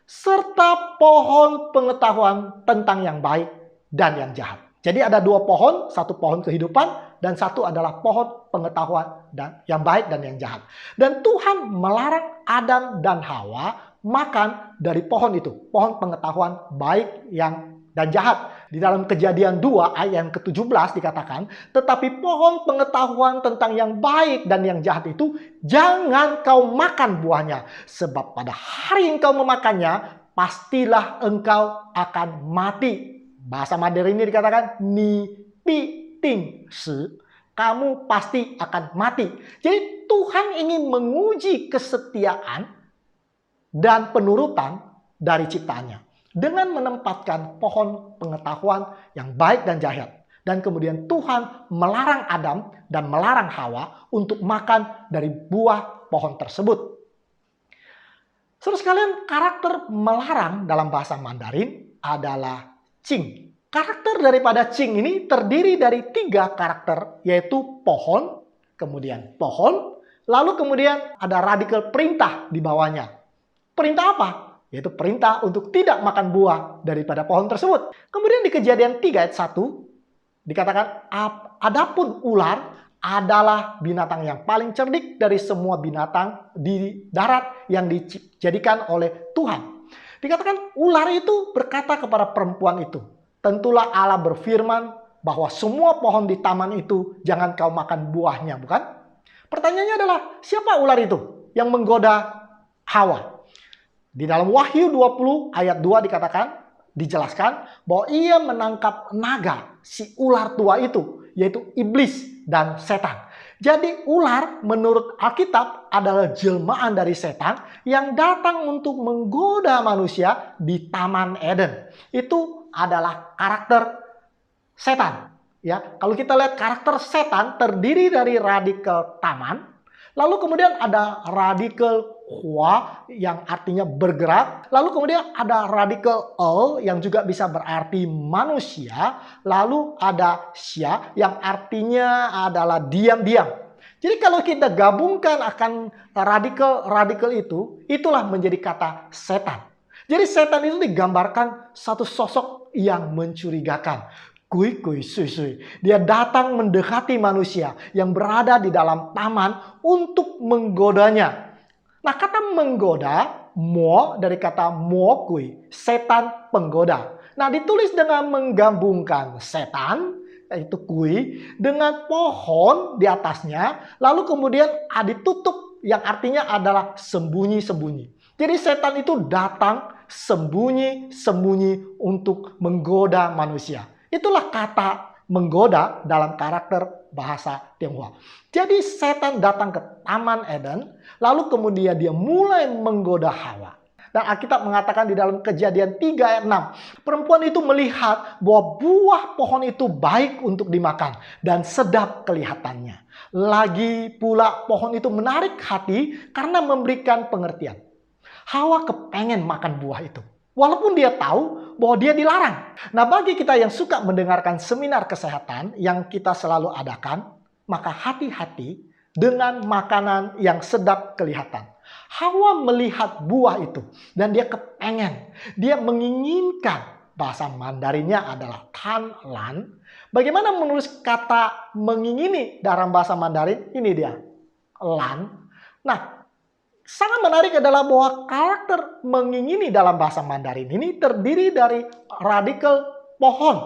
A: Serta pohon pengetahuan tentang yang baik dan yang jahat. Jadi ada dua pohon, satu pohon kehidupan dan satu adalah pohon pengetahuan dan yang baik dan yang jahat. Dan Tuhan melarang Adam dan Hawa makan dari pohon itu, pohon pengetahuan baik dan jahat. Di dalam Kejadian 2 ayat yang ke-17 dikatakan, tetapi pohon pengetahuan tentang yang baik dan yang jahat itu jangan kau makan buahnya, sebab pada hari engkau memakannya pastilah engkau akan mati. Bahasa Mandarin ini dikatakan ni pi ting shi. Kamu pasti akan mati. Jadi Tuhan ingin menguji kesetiaan dan penurutan dari ciptaannya dengan menempatkan pohon pengetahuan yang baik dan jahat. Dan kemudian Tuhan melarang Adam dan melarang Hawa untuk makan dari buah pohon tersebut. Saudara sekalian, karakter melarang dalam bahasa Mandarin adalah Qing. Karakter daripada Qing ini terdiri dari 3 karakter, yaitu pohon, kemudian pohon, lalu kemudian ada radikal perintah di bawahnya. Perintah apa? Yaitu perintah untuk tidak makan buah daripada pohon tersebut. Kemudian di Kejadian 3 ayat 1 dikatakan, adapun ular adalah binatang yang paling cerdik dari semua binatang di darat yang dijadikan oleh Tuhan. Dikatakan ular itu berkata kepada perempuan itu, tentulah Allah berfirman bahwa semua pohon di taman itu jangan kau makan buahnya, bukan? Pertanyaannya adalah, siapa ular itu yang menggoda Hawa? Di dalam Wahyu 20 ayat 2 dijelaskan bahwa ia menangkap naga, si ular tua itu, yaitu iblis dan setan. Jadi ular menurut Alkitab adalah jelmaan dari setan yang datang untuk menggoda manusia di Taman Eden. Itu adalah karakter setan. Ya, kalau kita lihat karakter setan terdiri dari radikal taman, lalu kemudian ada radikal hua yang artinya bergerak, lalu kemudian ada radikal yang juga bisa berarti manusia, lalu ada xia yang artinya adalah diam-diam. Jadi kalau kita gabungkan akan radikal itu, itulah menjadi kata setan. Jadi setan itu digambarkan satu sosok yang mencurigakan. Kui sui. Dia datang mendekati manusia yang berada di dalam taman untuk menggodanya. Nah, kata menggoda, mo dari kata mo kui, setan penggoda. Nah, ditulis dengan menggabungkan setan, yaitu kui, dengan pohon di atasnya, lalu kemudian ditutup yang artinya adalah sembunyi-sembunyi. Jadi setan itu datang sembunyi-sembunyi untuk menggoda manusia. Itulah kata menggoda dalam karakter bahasa Tionghoa. Jadi setan datang ke Taman Eden, lalu kemudian dia mulai menggoda Hawa. Dan Alkitab mengatakan di dalam Kejadian 3 ayat 6, perempuan itu melihat bahwa buah pohon itu baik untuk dimakan dan sedap kelihatannya. Lagi pula pohon itu menarik hati karena memberikan pengertian. Hawa kepengen makan buah itu. Walaupun dia tahu bahwa dia dilarang. Nah, bagi kita yang suka mendengarkan seminar kesehatan yang kita selalu adakan, maka hati-hati dengan makanan yang sedap kelihatan. Hawa melihat buah itu dan dia kepengen, dia menginginkan. Bahasa Mandarinnya adalah tan lan. Bagaimana menulis kata mengingini dalam bahasa Mandarin? Ini dia, lan. Nah, sangat menarik adalah bahwa karakter mengingini dalam bahasa Mandarin ini terdiri dari radikal pohon.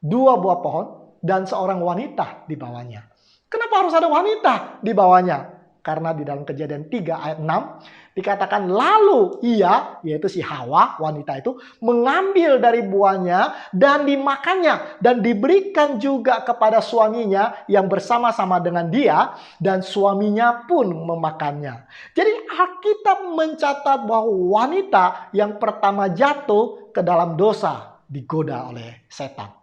A: 2 buah pohon dan seorang wanita di bawahnya. Kenapa harus ada wanita di bawahnya? Karena di dalam Kejadian 3 ayat 6 Dikatakan lalu ia, yaitu si Hawa, wanita itu, mengambil dari buahnya dan dimakannya. Dan diberikan juga kepada suaminya yang bersama-sama dengan dia. Dan suaminya pun memakannya. Jadi Alkitab mencatat bahwa wanita yang pertama jatuh ke dalam dosa digoda oleh setan.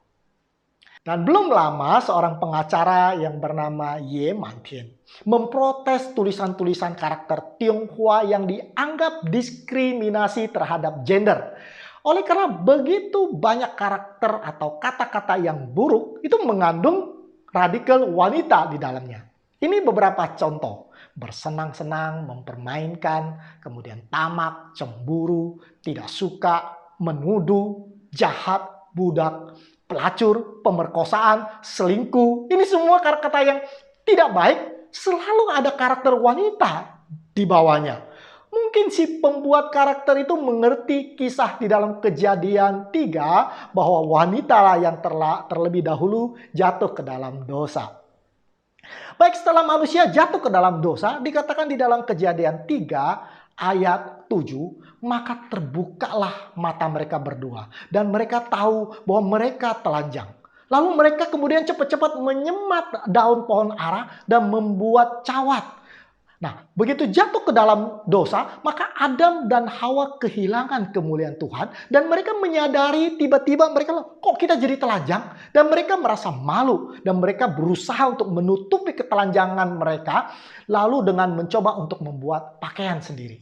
A: Dan belum lama seorang pengacara yang bernama Ye Mantian memprotes tulisan-tulisan karakter Tionghoa yang dianggap diskriminasi terhadap gender. Oleh karena begitu banyak karakter atau kata-kata yang buruk itu mengandung radikal wanita di dalamnya. Ini beberapa contoh. Bersenang-senang, mempermainkan, kemudian tamak, cemburu, tidak suka, menuduh, jahat, budak, pelacur, pemerkosaan, selingkuh. Ini semua kata-kata yang tidak baik, selalu ada karakter wanita di bawahnya. Mungkin si pembuat karakter itu mengerti kisah di dalam Kejadian 3 bahwa wanita lah yang terlebih dahulu jatuh ke dalam dosa. Baik, setelah manusia jatuh ke dalam dosa, dikatakan di dalam Kejadian 3 ayat 7, maka terbukalah mata mereka berdua. Dan mereka tahu bahwa mereka telanjang. Lalu mereka kemudian cepat-cepat menyemat daun pohon ara dan membuat cawat. Nah, begitu jatuh ke dalam dosa, maka Adam dan Hawa kehilangan kemuliaan Tuhan. Dan mereka menyadari tiba-tiba mereka, kok kita jadi telanjang? Dan mereka merasa malu. Dan mereka berusaha untuk menutupi ketelanjangan mereka. Lalu dengan mencoba untuk membuat pakaian sendiri.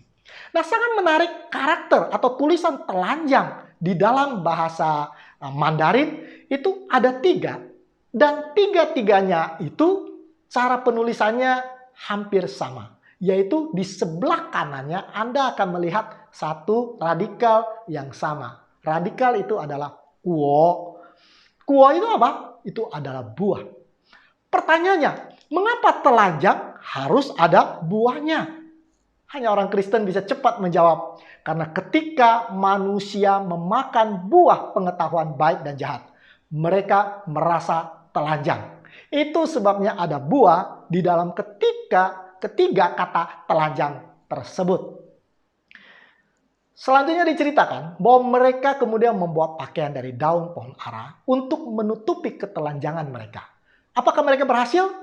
A: Nah, sangat menarik karakter atau tulisan telanjang di dalam bahasa Mandarin itu ada 3. Dan 3-tiganya itu cara penulisannya hampir sama. Yaitu di sebelah kanannya Anda akan melihat satu radikal yang sama. Radikal itu adalah kuo. Kuo itu apa? Itu adalah buah. Pertanyaannya, mengapa telanjang harus ada buahnya? Hanya orang Kristen bisa cepat menjawab. Karena ketika manusia memakan buah pengetahuan baik dan jahat, mereka merasa telanjang. Itu sebabnya ada buah di dalam ketiga kata telanjang tersebut. Selanjutnya diceritakan bahwa mereka kemudian membuat pakaian dari daun pohon ara untuk menutupi ketelanjangan mereka. Apakah mereka berhasil?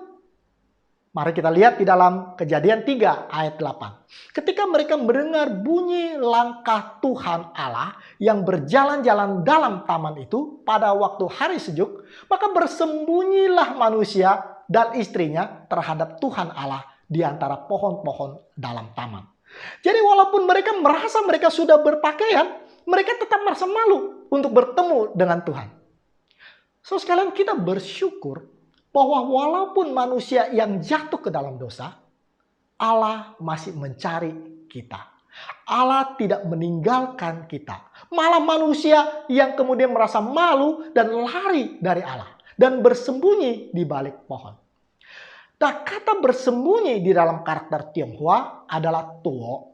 A: Mari kita lihat di dalam Kejadian 3 ayat 8. Ketika mereka mendengar bunyi langkah Tuhan Allah yang berjalan-jalan dalam taman itu pada waktu hari sejuk, maka bersembunyilah manusia dan istrinya terhadap Tuhan Allah di antara pohon-pohon dalam taman. Jadi walaupun mereka merasa mereka sudah berpakaian, mereka tetap merasa malu untuk bertemu dengan Tuhan. So sekalian kita bersyukur bahwa walaupun manusia yang jatuh ke dalam dosa, Allah masih mencari kita. Allah tidak meninggalkan kita. Malah manusia yang kemudian merasa malu dan lari dari Allah. Dan bersembunyi di balik pohon. Nah, kata bersembunyi di dalam karakter Tionghoa adalah tuo.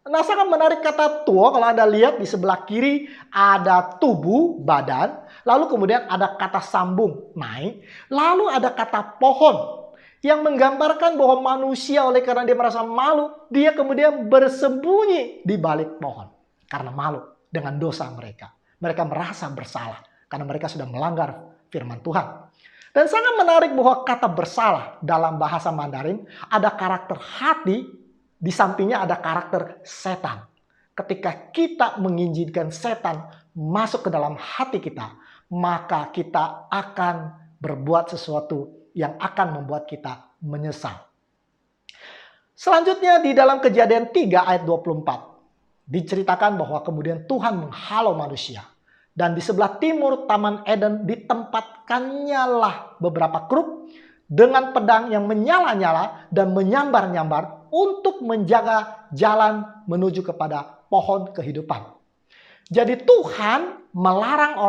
A: Nah, sangat menarik kata tuo. Kalau Anda lihat di sebelah kiri ada tubuh, badan. Lalu kemudian ada kata sambung, naik. Lalu ada kata pohon. Yang menggambarkan bahwa manusia oleh karena dia merasa malu, dia kemudian bersembunyi di balik pohon. Karena malu dengan dosa mereka. Mereka merasa bersalah karena mereka sudah melanggar firman Tuhan. Dan sangat menarik bahwa kata bersalah dalam bahasa Mandarin ada karakter hati, di sampingnya ada karakter setan. Ketika kita mengizinkan setan masuk ke dalam hati kita, maka kita akan berbuat sesuatu yang akan membuat kita menyesal. Selanjutnya di dalam Kejadian 3 ayat 24 diceritakan bahwa kemudian Tuhan menghalau manusia. Dan di sebelah timur Taman Eden ditempatkannya lah beberapa kerub dengan pedang yang menyala-nyala dan menyambar-nyambar untuk menjaga jalan menuju kepada pohon kehidupan. Jadi Tuhan melarang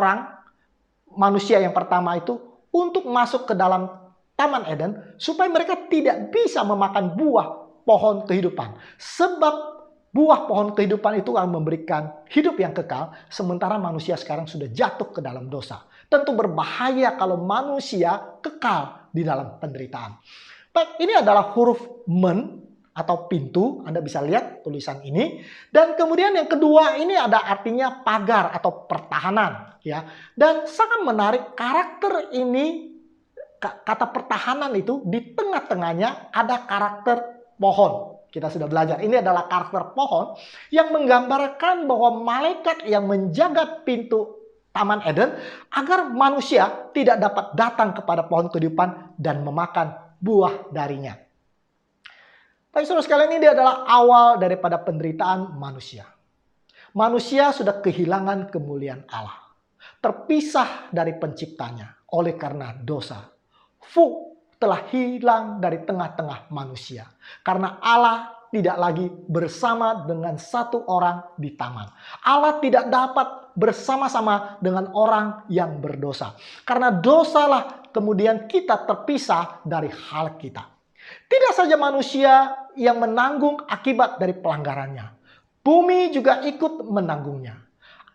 A: manusia yang pertama itu untuk masuk ke dalam Taman Eden supaya mereka tidak bisa memakan buah pohon kehidupan. Sebab buah pohon kehidupan itu akan memberikan hidup yang kekal, sementara manusia sekarang sudah jatuh ke dalam dosa. Tentu berbahaya kalau manusia kekal di dalam penderitaan. Baik, ini adalah huruf men atau pintu. Anda bisa lihat tulisan ini. Dan kemudian yang kedua ini ada artinya pagar atau pertahanan, ya. Dan sangat menarik, karakter ini, kata pertahanan itu di tengah-tengahnya ada karakter pohon. Kita sudah belajar, ini adalah karakter pohon yang menggambarkan bahwa malaikat yang menjaga pintu Taman Eden agar manusia tidak dapat datang kepada pohon kehidupan dan memakan buah darinya. Tapi saudara sekalian, ini adalah awal daripada penderitaan manusia. Manusia sudah kehilangan kemuliaan Allah, terpisah dari penciptanya oleh karena dosa. Fu telah hilang dari tengah-tengah manusia karena Allah tidak lagi bersama dengan satu orang di taman. Allah tidak dapat bersama-sama dengan orang yang berdosa. Karena dosalah kemudian kita terpisah dari hal kita. Tidak saja manusia yang menanggung akibat dari pelanggarannya. Bumi juga ikut menanggungnya.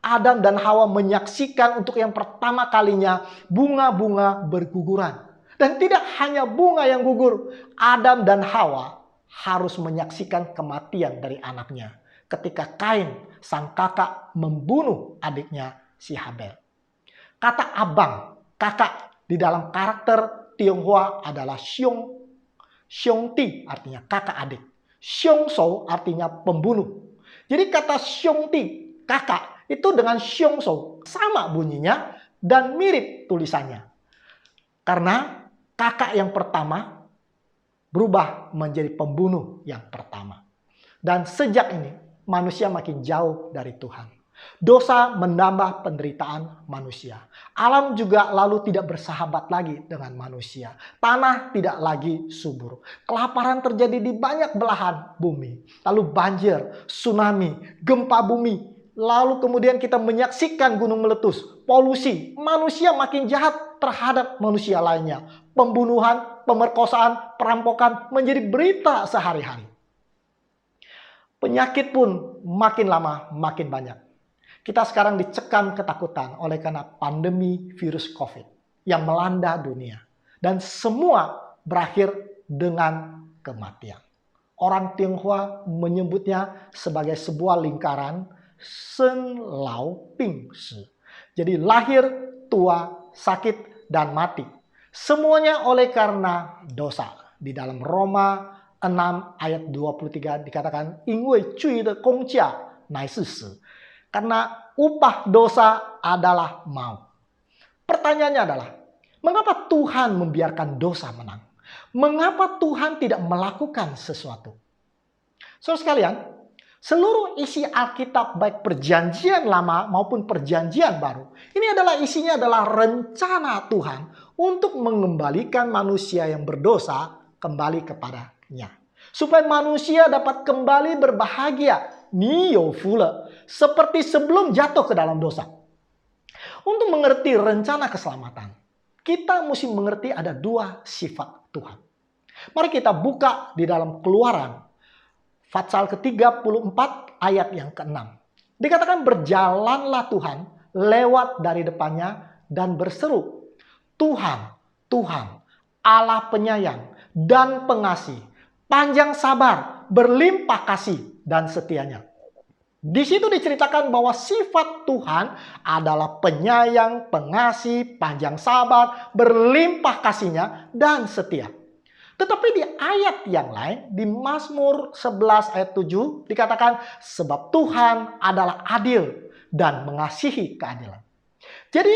A: Adam dan Hawa menyaksikan untuk yang pertama kalinya bunga-bunga berguguran. Dan tidak hanya bunga yang gugur, Adam dan Hawa harus menyaksikan kematian dari anaknya ketika Kain, sang kakak, membunuh adiknya si Habel. Kata abang, kakak di dalam karakter Tionghoa adalah Xiong. Xiong Ti artinya kakak adik. Xiong Shou artinya pembunuh. Jadi kata Xiong Ti, kakak, itu dengan Xiong Shou sama bunyinya dan mirip tulisannya. Karena kakak yang pertama berubah menjadi pembunuh yang pertama. Dan sejak ini manusia makin jauh dari Tuhan. Dosa menambah penderitaan manusia. Alam juga lalu tidak bersahabat lagi dengan manusia. Tanah tidak lagi subur. Kelaparan terjadi di banyak belahan bumi. Lalu banjir, tsunami, gempa bumi. Lalu kemudian kita menyaksikan gunung meletus, polusi. Manusia makin jahat terhadap manusia lainnya. Pembunuhan, pemerkosaan, perampokan menjadi berita sehari-hari. Penyakit pun makin lama makin banyak. Kita sekarang dicekam ketakutan oleh karena pandemi virus COVID yang melanda dunia. Dan semua berakhir dengan kematian. Orang Tionghoa menyebutnya sebagai sebuah lingkaran Sen Lao Ping Si. Jadi lahir, tua, sakit, dan mati. Semuanya oleh karena dosa. Di dalam Roma 6 ayat 23 dikatakan, "Inwei cui de gongjia nai shi shi." Karena upah dosa adalah maut. Pertanyaannya adalah, mengapa Tuhan membiarkan dosa menang? Mengapa Tuhan tidak melakukan sesuatu? Saudara sekalian, seluruh isi Alkitab baik perjanjian lama maupun perjanjian baru, ini adalah isinya adalah rencana Tuhan untuk mengembalikan manusia yang berdosa kembali kepadanya. Supaya manusia dapat kembali berbahagia, niyo fule, seperti sebelum jatuh ke dalam dosa. Untuk mengerti rencana keselamatan, kita mesti mengerti ada dua sifat Tuhan. Mari kita buka di dalam Keluaran, pasal ke-34 ayat yang ke-6. Dikatakan berjalanlah Tuhan lewat dari depannya dan berseru, "Tuhan, Tuhan, Allah penyayang dan pengasih, panjang sabar, berlimpah kasih dan setianya." Di situ diceritakan bahwa sifat Tuhan adalah penyayang, pengasih, panjang sabar, berlimpah kasihnya, dan setia. Tetapi di ayat yang lain, di Mazmur 11 ayat 7, dikatakan, sebab Tuhan adalah adil dan mengasihi keadilan. Jadi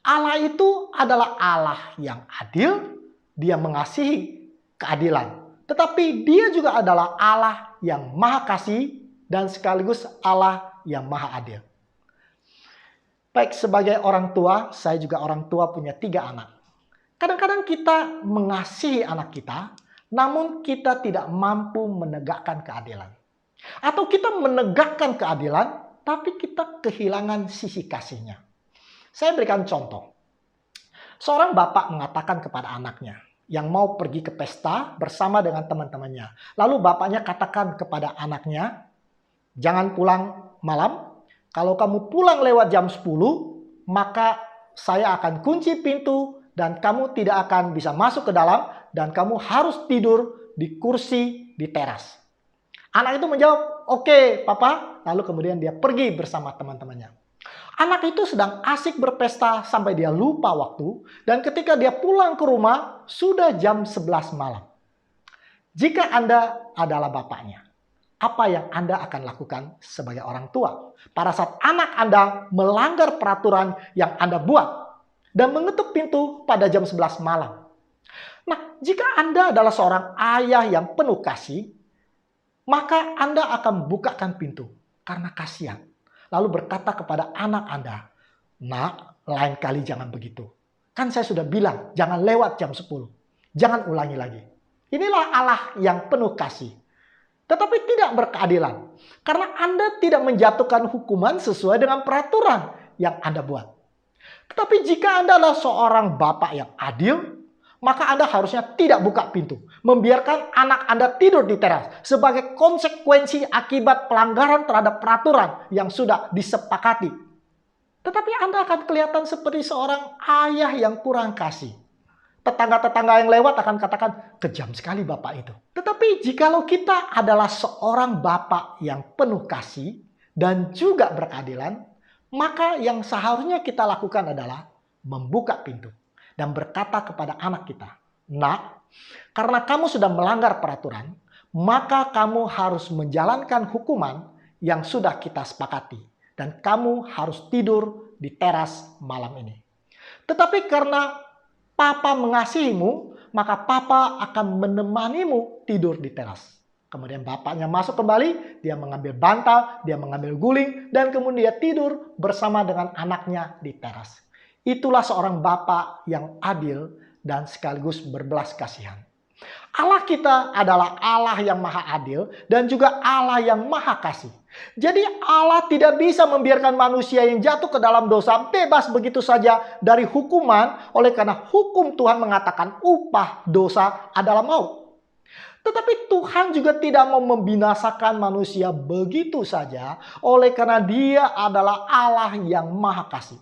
A: Allah itu adalah Allah yang adil, dia mengasihi keadilan. Tetapi dia juga adalah Allah yang maha kasih, dan sekaligus Allah yang maha adil. Baik, sebagai orang tua, saya juga orang tua punya 3 anak. Kadang-kadang kita mengasihi anak kita, namun kita tidak mampu menegakkan keadilan. Atau kita menegakkan keadilan, tapi kita kehilangan sisi kasihnya. Saya berikan contoh. Seorang bapak mengatakan kepada anaknya, yang mau pergi ke pesta bersama dengan teman-temannya. Lalu bapaknya katakan kepada anaknya, jangan pulang malam. Kalau kamu pulang lewat jam 10, maka saya akan kunci pintu dan kamu tidak akan bisa masuk ke dalam dan kamu harus tidur di kursi di teras. Anak itu menjawab, "Oke, Papa." Lalu kemudian dia pergi bersama teman-temannya. Anak itu sedang asik berpesta sampai dia lupa waktu, dan ketika dia pulang ke rumah, sudah jam 11 malam. Jika Anda adalah bapaknya, apa yang Anda akan lakukan sebagai orang tua pada saat anak Anda melanggar peraturan yang Anda buat dan mengetuk pintu pada jam 11 malam? Nah, jika Anda adalah seorang ayah yang penuh kasih, maka Anda akan bukakan pintu karena kasihan. Lalu berkata kepada anak Anda, "Nak, lain kali jangan begitu. Kan saya sudah bilang, jangan lewat jam 10. Jangan ulangi lagi." Inilah Allah yang penuh kasih. Tetapi tidak berkeadilan. Karena Anda tidak menjatuhkan hukuman sesuai dengan peraturan yang Anda buat. Tetapi jika Anda adalah seorang bapak yang adil, maka Anda harusnya tidak buka pintu. Membiarkan anak Anda tidur di teras sebagai konsekuensi akibat pelanggaran terhadap peraturan yang sudah disepakati. Tetapi Anda akan kelihatan seperti seorang ayah yang kurang kasih. Tetangga-tetangga yang lewat akan katakan, "Kejam sekali bapak itu." Tetapi jikalau kita adalah seorang bapak yang penuh kasih dan juga berkeadilan, maka yang seharusnya kita lakukan adalah membuka pintu dan berkata kepada anak kita, "Nak, karena kamu sudah melanggar peraturan, maka kamu harus menjalankan hukuman yang sudah kita sepakati. Dan kamu harus tidur di teras malam ini. Tetapi karena Papa mengasihimu, maka Papa akan menemanimu tidur di teras." Kemudian bapaknya masuk kembali, dia mengambil bantal, dia mengambil guling, dan kemudian dia tidur bersama dengan anaknya di teras. Itulah seorang bapak yang adil dan sekaligus berbelas kasihan. Allah kita adalah Allah yang maha adil dan juga Allah yang maha kasih. Jadi Allah tidak bisa membiarkan manusia yang jatuh ke dalam dosa bebas begitu saja dari hukuman, oleh karena hukum Tuhan mengatakan upah dosa adalah maut. Tetapi Tuhan juga tidak mau membinasakan manusia begitu saja, oleh karena Dia adalah Allah yang maha kasih.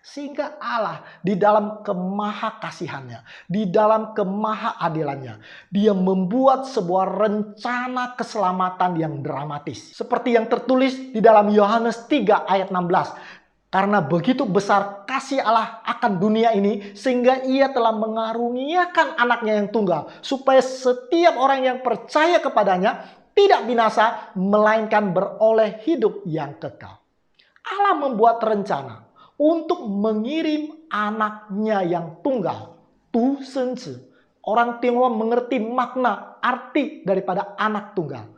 A: Sehingga Allah di dalam kemahakasihannya, di dalam kemahaadilannya, Dia membuat sebuah rencana keselamatan yang dramatis. Seperti yang tertulis di dalam Yohanes 3 ayat 16. Karena begitu besar kasih Allah akan dunia ini, sehingga Ia telah mengaruniakan anaknya yang tunggal, supaya setiap orang yang percaya kepadanya tidak binasa, melainkan beroleh hidup yang kekal. Allah membuat rencana untuk mengirim anaknya yang tunggal, Tu Senzi. Orang Tionghoa mengerti makna arti daripada anak tunggal.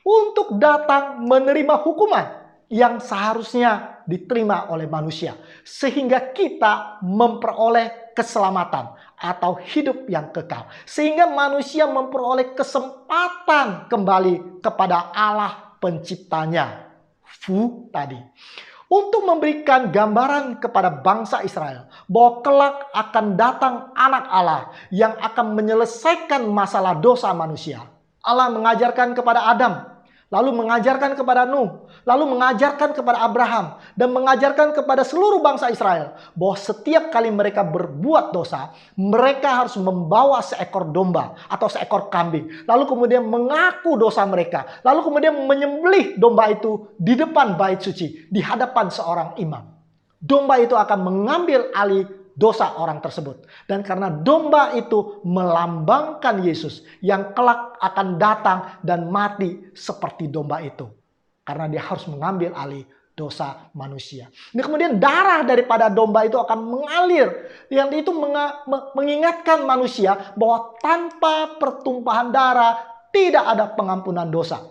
A: Untuk datang menerima hukuman yang seharusnya diterima oleh manusia. Sehingga kita memperoleh keselamatan atau hidup yang kekal. Sehingga manusia memperoleh kesempatan kembali kepada Allah penciptanya. Fu tadi. Untuk memberikan gambaran kepada bangsa Israel bahwa kelak akan datang anak Allah yang akan menyelesaikan masalah dosa manusia. Allah mengajarkan kepada Adam, lalu mengajarkan kepada Nuh, lalu mengajarkan kepada Abraham, dan mengajarkan kepada seluruh bangsa Israel bahwa setiap kali mereka berbuat dosa, mereka harus membawa seekor domba atau seekor kambing, lalu kemudian mengaku dosa mereka, lalu kemudian menyembelih domba itu di depan bait suci, di hadapan seorang imam. Domba itu akan mengambil alih dosa orang tersebut. Dan karena domba itu melambangkan Yesus yang kelak akan datang dan mati seperti domba itu. Karena dia harus mengambil alih dosa manusia. Dan kemudian darah daripada domba itu akan mengalir. Yang itu mengingatkan manusia bahwa tanpa pertumpahan darah tidak ada pengampunan dosa.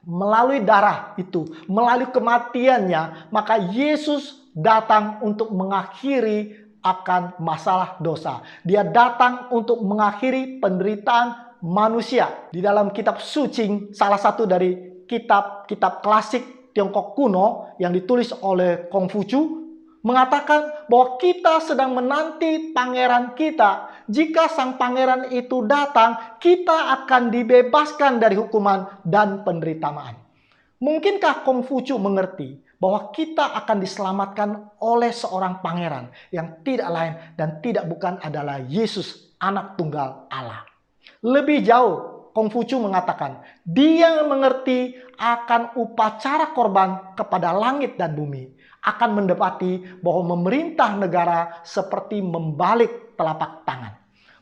A: Melalui darah itu, melalui kematiannya, maka Yesus datang untuk mengakhiri akan masalah dosa. Dia datang untuk mengakhiri penderitaan manusia. Di dalam kitab Suci, salah satu dari kitab klasik Tiongkok kuno yang ditulis oleh Kongfucu, mengatakan bahwa kita sedang menanti pangeran kita. Jika sang pangeran itu datang, kita akan dibebaskan dari hukuman dan penderitaan. Mungkinkah Kongfucu mengerti bahwa kita akan diselamatkan oleh seorang pangeran yang tidak lain dan tidak bukan adalah Yesus, anak tunggal Allah. Lebih jauh, Kongfucu mengatakan, dia mengerti akan upacara korban kepada langit dan bumi, akan mendapati bahwa memerintah negara seperti membalik telapak tangan.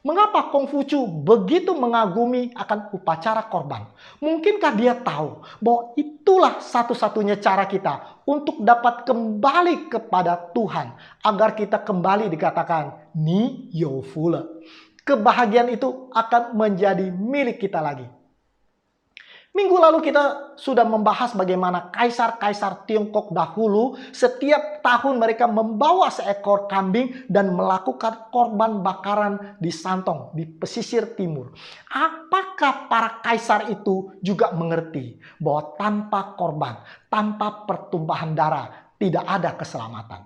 A: Mengapa Kongfucu begitu mengagumi akan upacara korban? Mungkinkah dia tahu bahwa itulah satu-satunya cara kita untuk dapat kembali kepada Tuhan, agar kita kembali dikatakan Ni You Fule. Kebahagiaan itu akan menjadi milik kita lagi. Minggu lalu kita sudah membahas bagaimana kaisar-kaisar Tiongkok dahulu setiap tahun mereka membawa seekor kambing dan melakukan korban bakaran di Santong, di pesisir timur. Apakah para kaisar itu juga mengerti bahwa tanpa korban, tanpa pertumpahan darah, tidak ada keselamatan?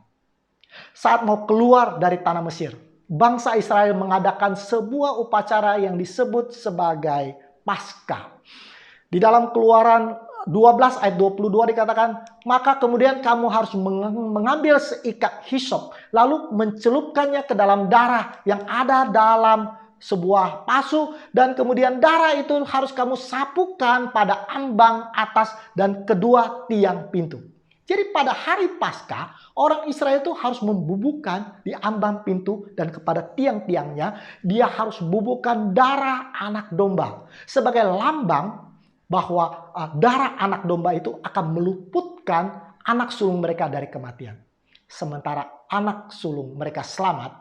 A: Saat mau keluar dari tanah Mesir, bangsa Israel mengadakan sebuah upacara yang disebut sebagai Paskah. Di dalam Keluaran 12 ayat 22 dikatakan, maka kemudian kamu harus mengambil seikat hisop, lalu mencelupkannya ke dalam darah yang ada dalam sebuah pasu, dan kemudian darah itu harus kamu sapukan pada ambang atas dan kedua tiang pintu. Jadi pada hari Paskah, orang Israel itu harus membubuhkan di ambang pintu dan kepada tiang-tiangnya, dia harus bubuhkan darah anak domba sebagai lambang bahwa darah anak domba itu akan meluputkan anak sulung mereka dari kematian. Sementara anak sulung mereka selamat,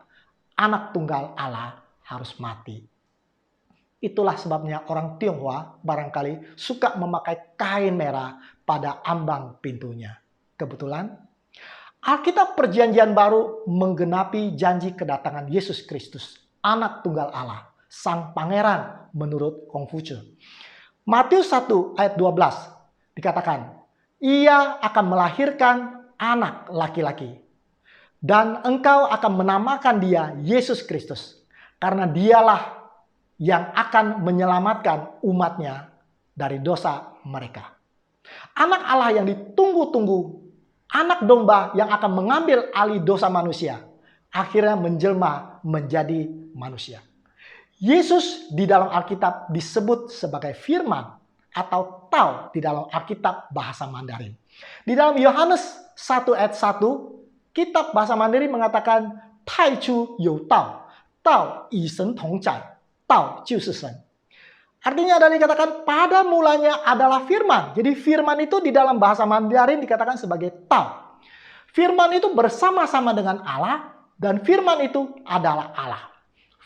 A: anak tunggal Allah harus mati. Itulah sebabnya orang Tionghoa barangkali suka memakai kain merah pada ambang pintunya. Kebetulan Alkitab Perjanjian Baru menggenapi janji kedatangan Yesus Kristus, anak tunggal Allah, sang pangeran menurut Kongfucu. Matius 1 ayat 12 dikatakan, ia akan melahirkan anak laki-laki, dan engkau akan menamakan dia Yesus Kristus, karena dialah yang akan menyelamatkan umatnya dari dosa mereka. Anak Allah yang ditunggu-tunggu, anak domba yang akan mengambil alih dosa manusia, akhirnya menjelma menjadi manusia. Yesus di dalam Alkitab disebut sebagai firman atau Tao di dalam Alkitab bahasa Mandarin. Di dalam Yohanes 1 ayat 1, kitab bahasa Mandarin mengatakan Tai Chu You Tao, Tao Yi Shen Tong Zai, Tao Jiushi Shen. Artinya adalah dikatakan pada mulanya adalah firman. Jadi firman itu di dalam bahasa Mandarin dikatakan sebagai Tao. Firman itu bersama-sama dengan Allah, dan firman itu adalah Allah.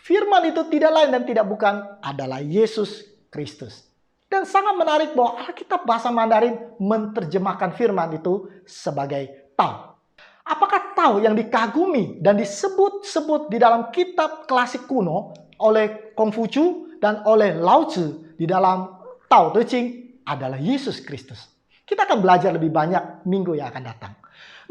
A: Firman itu tidak lain dan tidak bukan adalah Yesus Kristus. Dan sangat menarik bahwa Alkitab bahasa Mandarin menerjemahkan firman itu sebagai Tao. Apakah Tao yang dikagumi dan disebut-sebut di dalam kitab klasik kuno oleh Kongfucu dan oleh Lao Tzu di dalam Tao Te Ching adalah Yesus Kristus? Kita akan belajar lebih banyak minggu yang akan datang.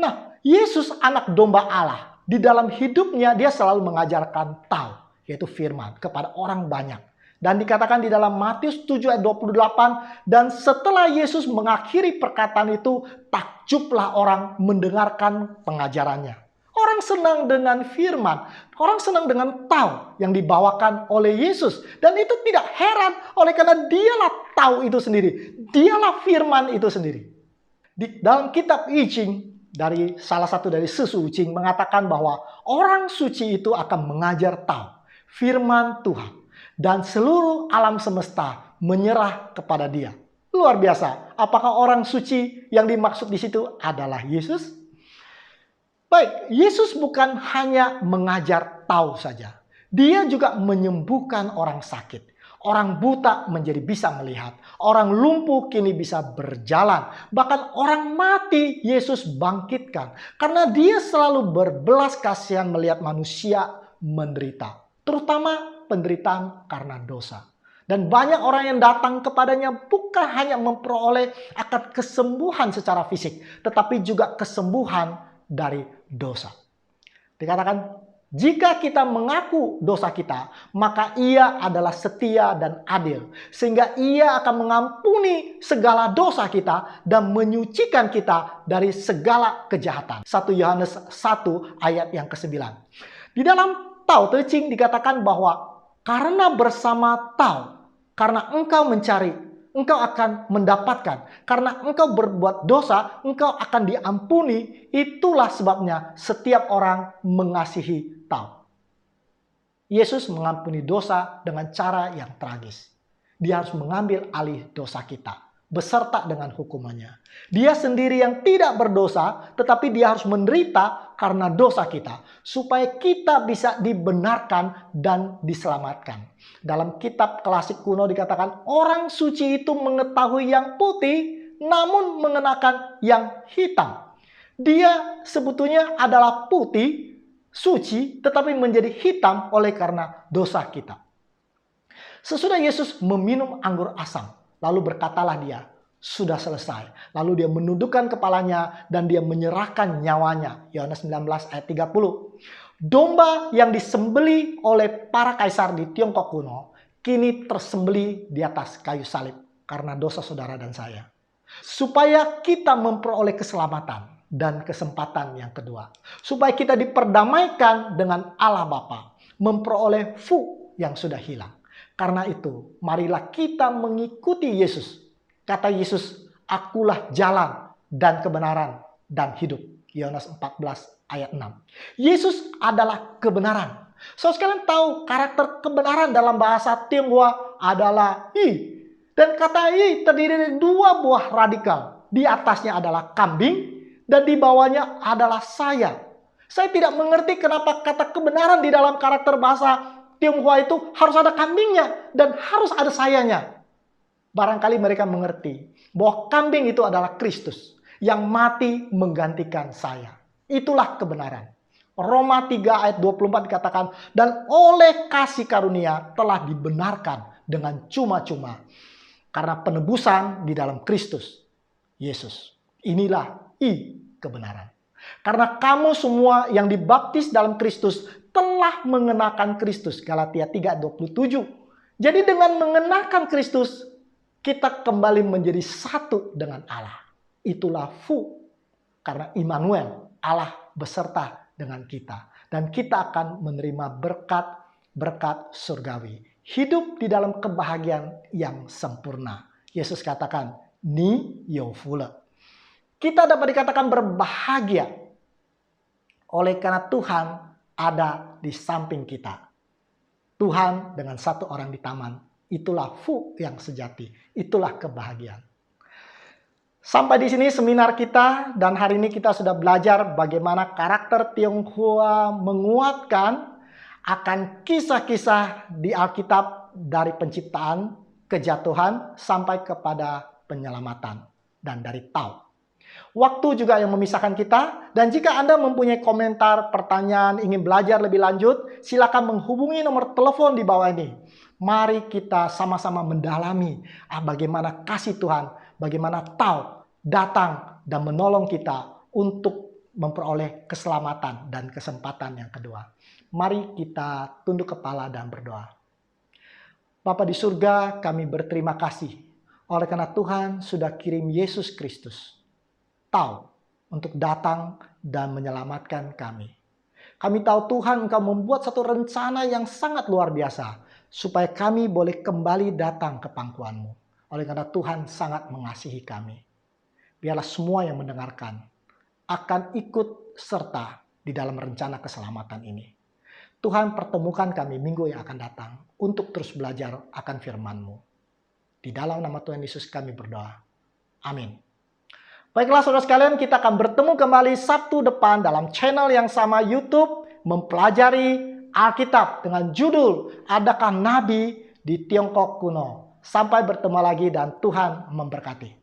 A: Nah, Yesus anak domba Allah, di dalam hidupnya dia selalu mengajarkan Tao, yaitu firman, kepada orang banyak. Dan dikatakan di dalam Matius 7 ayat 28, dan setelah Yesus mengakhiri perkataan itu, takjublah orang mendengarkan pengajarannya. Orang senang dengan firman, orang senang dengan Tao yang dibawakan oleh Yesus. Dan itu tidak heran, oleh karena dialah Tao itu sendiri. Dialah firman itu sendiri. Di dalam kitab I Ching, dari salah satu dari Sisu Ucing mengatakan bahwa orang suci itu akan mengajar Tao, firman Tuhan, dan seluruh alam semesta menyerah kepada dia. Luar biasa. Apakah orang suci yang dimaksud di situ adalah Yesus? Baik, Yesus bukan hanya mengajar Tao saja. Dia juga menyembuhkan orang sakit. Orang buta menjadi bisa melihat. Orang lumpuh kini bisa berjalan. Bahkan orang mati Yesus bangkitkan. Karena dia selalu berbelas kasihan melihat manusia menderita. Terutama penderitaan karena dosa. Dan banyak orang yang datang kepadanya bukan hanya memperoleh akan kesembuhan secara fisik, tetapi juga kesembuhan dari dosa. Dikatakan, jika kita mengaku dosa kita, maka ia adalah setia dan adil. Sehingga ia akan mengampuni segala dosa kita dan menyucikan kita dari segala kejahatan. 1 Yohanes 1 ayat yang ke-9. Di dalam Tao Te Ching dikatakan bahwa Karena bersama tahu, karena engkau mencari, engkau akan mendapatkan. Karena engkau berbuat dosa, engkau akan diampuni. Itulah sebabnya setiap orang mengasihi tahu. Yesus mengampuni dosa dengan cara yang tragis. Dia harus mengambil alih dosa kita beserta dengan hukumannya. Dia sendiri yang tidak berdosa, tetapi dia harus menderita karena dosa kita, supaya kita bisa dibenarkan dan diselamatkan. Dalam kitab klasik kuno dikatakan, orang suci itu mengetahui yang putih, namun mengenakan yang hitam. Dia sebetulnya adalah putih, suci, tetapi menjadi hitam oleh karena dosa kita. Sesudah Yesus meminum anggur asam, lalu berkatalah dia, sudah selesai. Lalu dia menundukkan kepalanya dan dia menyerahkan nyawanya. Yohanes 19 ayat 30. Domba yang disembeli oleh para kaisar di Tiongkok kuno, kini tersembeli di atas kayu salib karena dosa saudara dan saya. Supaya kita memperoleh keselamatan dan kesempatan yang kedua. Supaya kita diperdamaikan dengan Allah Bapa, memperoleh fu yang sudah hilang. Karena itu, marilah kita mengikuti Yesus. Kata Yesus, akulah jalan dan kebenaran dan hidup. Yohanes 14 ayat 6. Yesus adalah kebenaran. So, sekalian tahu karakter kebenaran dalam bahasa Tionghoa adalah I. Dan kata I terdiri dari dua buah radikal. Di atasnya adalah kambing dan di bawahnya adalah saya. Saya tidak mengerti kenapa kata kebenaran di dalam karakter bahasa Tionghoa itu harus ada kambingnya dan harus ada sayanya. Barangkali mereka mengerti bahwa kambing itu adalah Kristus yang mati menggantikan saya. Itulah kebenaran. Roma 3 ayat 24 dikatakan, dan oleh kasih karunia telah dibenarkan dengan cuma-cuma karena penebusan di dalam Kristus Yesus. Inilah I kebenaran. Karena kamu semua yang dibaptis dalam Kristus telah mengenakan Kristus. Galatia 3:27. Jadi dengan mengenakan Kristus, kita kembali menjadi satu dengan Allah. Itulah fu. Karena Immanuel, Allah beserta dengan kita. Dan kita akan menerima berkat-berkat surgawi. Hidup di dalam kebahagiaan yang sempurna. Yesus katakan, ni yofule. Kita dapat dikatakan berbahagia oleh karena Tuhan ada di samping kita. Tuhan dengan satu orang di taman. Itulah fu yang sejati. Itulah kebahagiaan. Sampai di sini seminar kita. Dan hari ini kita sudah belajar bagaimana karakter Tionghoa menguatkan akan kisah-kisah di Alkitab dari penciptaan, kejatuhan, sampai kepada penyelamatan. Dan dari Tau. Waktu juga yang memisahkan kita. Dan jika Anda mempunyai komentar, pertanyaan, ingin belajar lebih lanjut, silakan menghubungi nomor telepon di bawah ini. Mari kita sama-sama mendalami bagaimana kasih Tuhan, bagaimana Tau datang dan menolong kita untuk memperoleh keselamatan dan kesempatan yang kedua. Mari kita tunduk kepala dan berdoa. Bapa di surga, kami berterima kasih oleh karena Tuhan sudah kirim Yesus Kristus. Tahu untuk datang dan menyelamatkan kami. Kami tahu Tuhan Engkau membuat satu rencana yang sangat luar biasa supaya kami boleh kembali datang ke pangkuan-Mu. Oleh karena Tuhan sangat mengasihi kami. Biarlah semua yang mendengarkan akan ikut serta di dalam rencana keselamatan ini. Tuhan pertemukan kami minggu yang akan datang untuk terus belajar akan firman-Mu. Di dalam nama Tuhan Yesus kami berdoa. Amin. Baiklah saudara sekalian, kita akan bertemu kembali Sabtu depan dalam channel yang sama YouTube, mempelajari Alkitab dengan judul Adakah Nabi di Tiongkok Kuno. Sampai bertemu lagi dan Tuhan memberkati.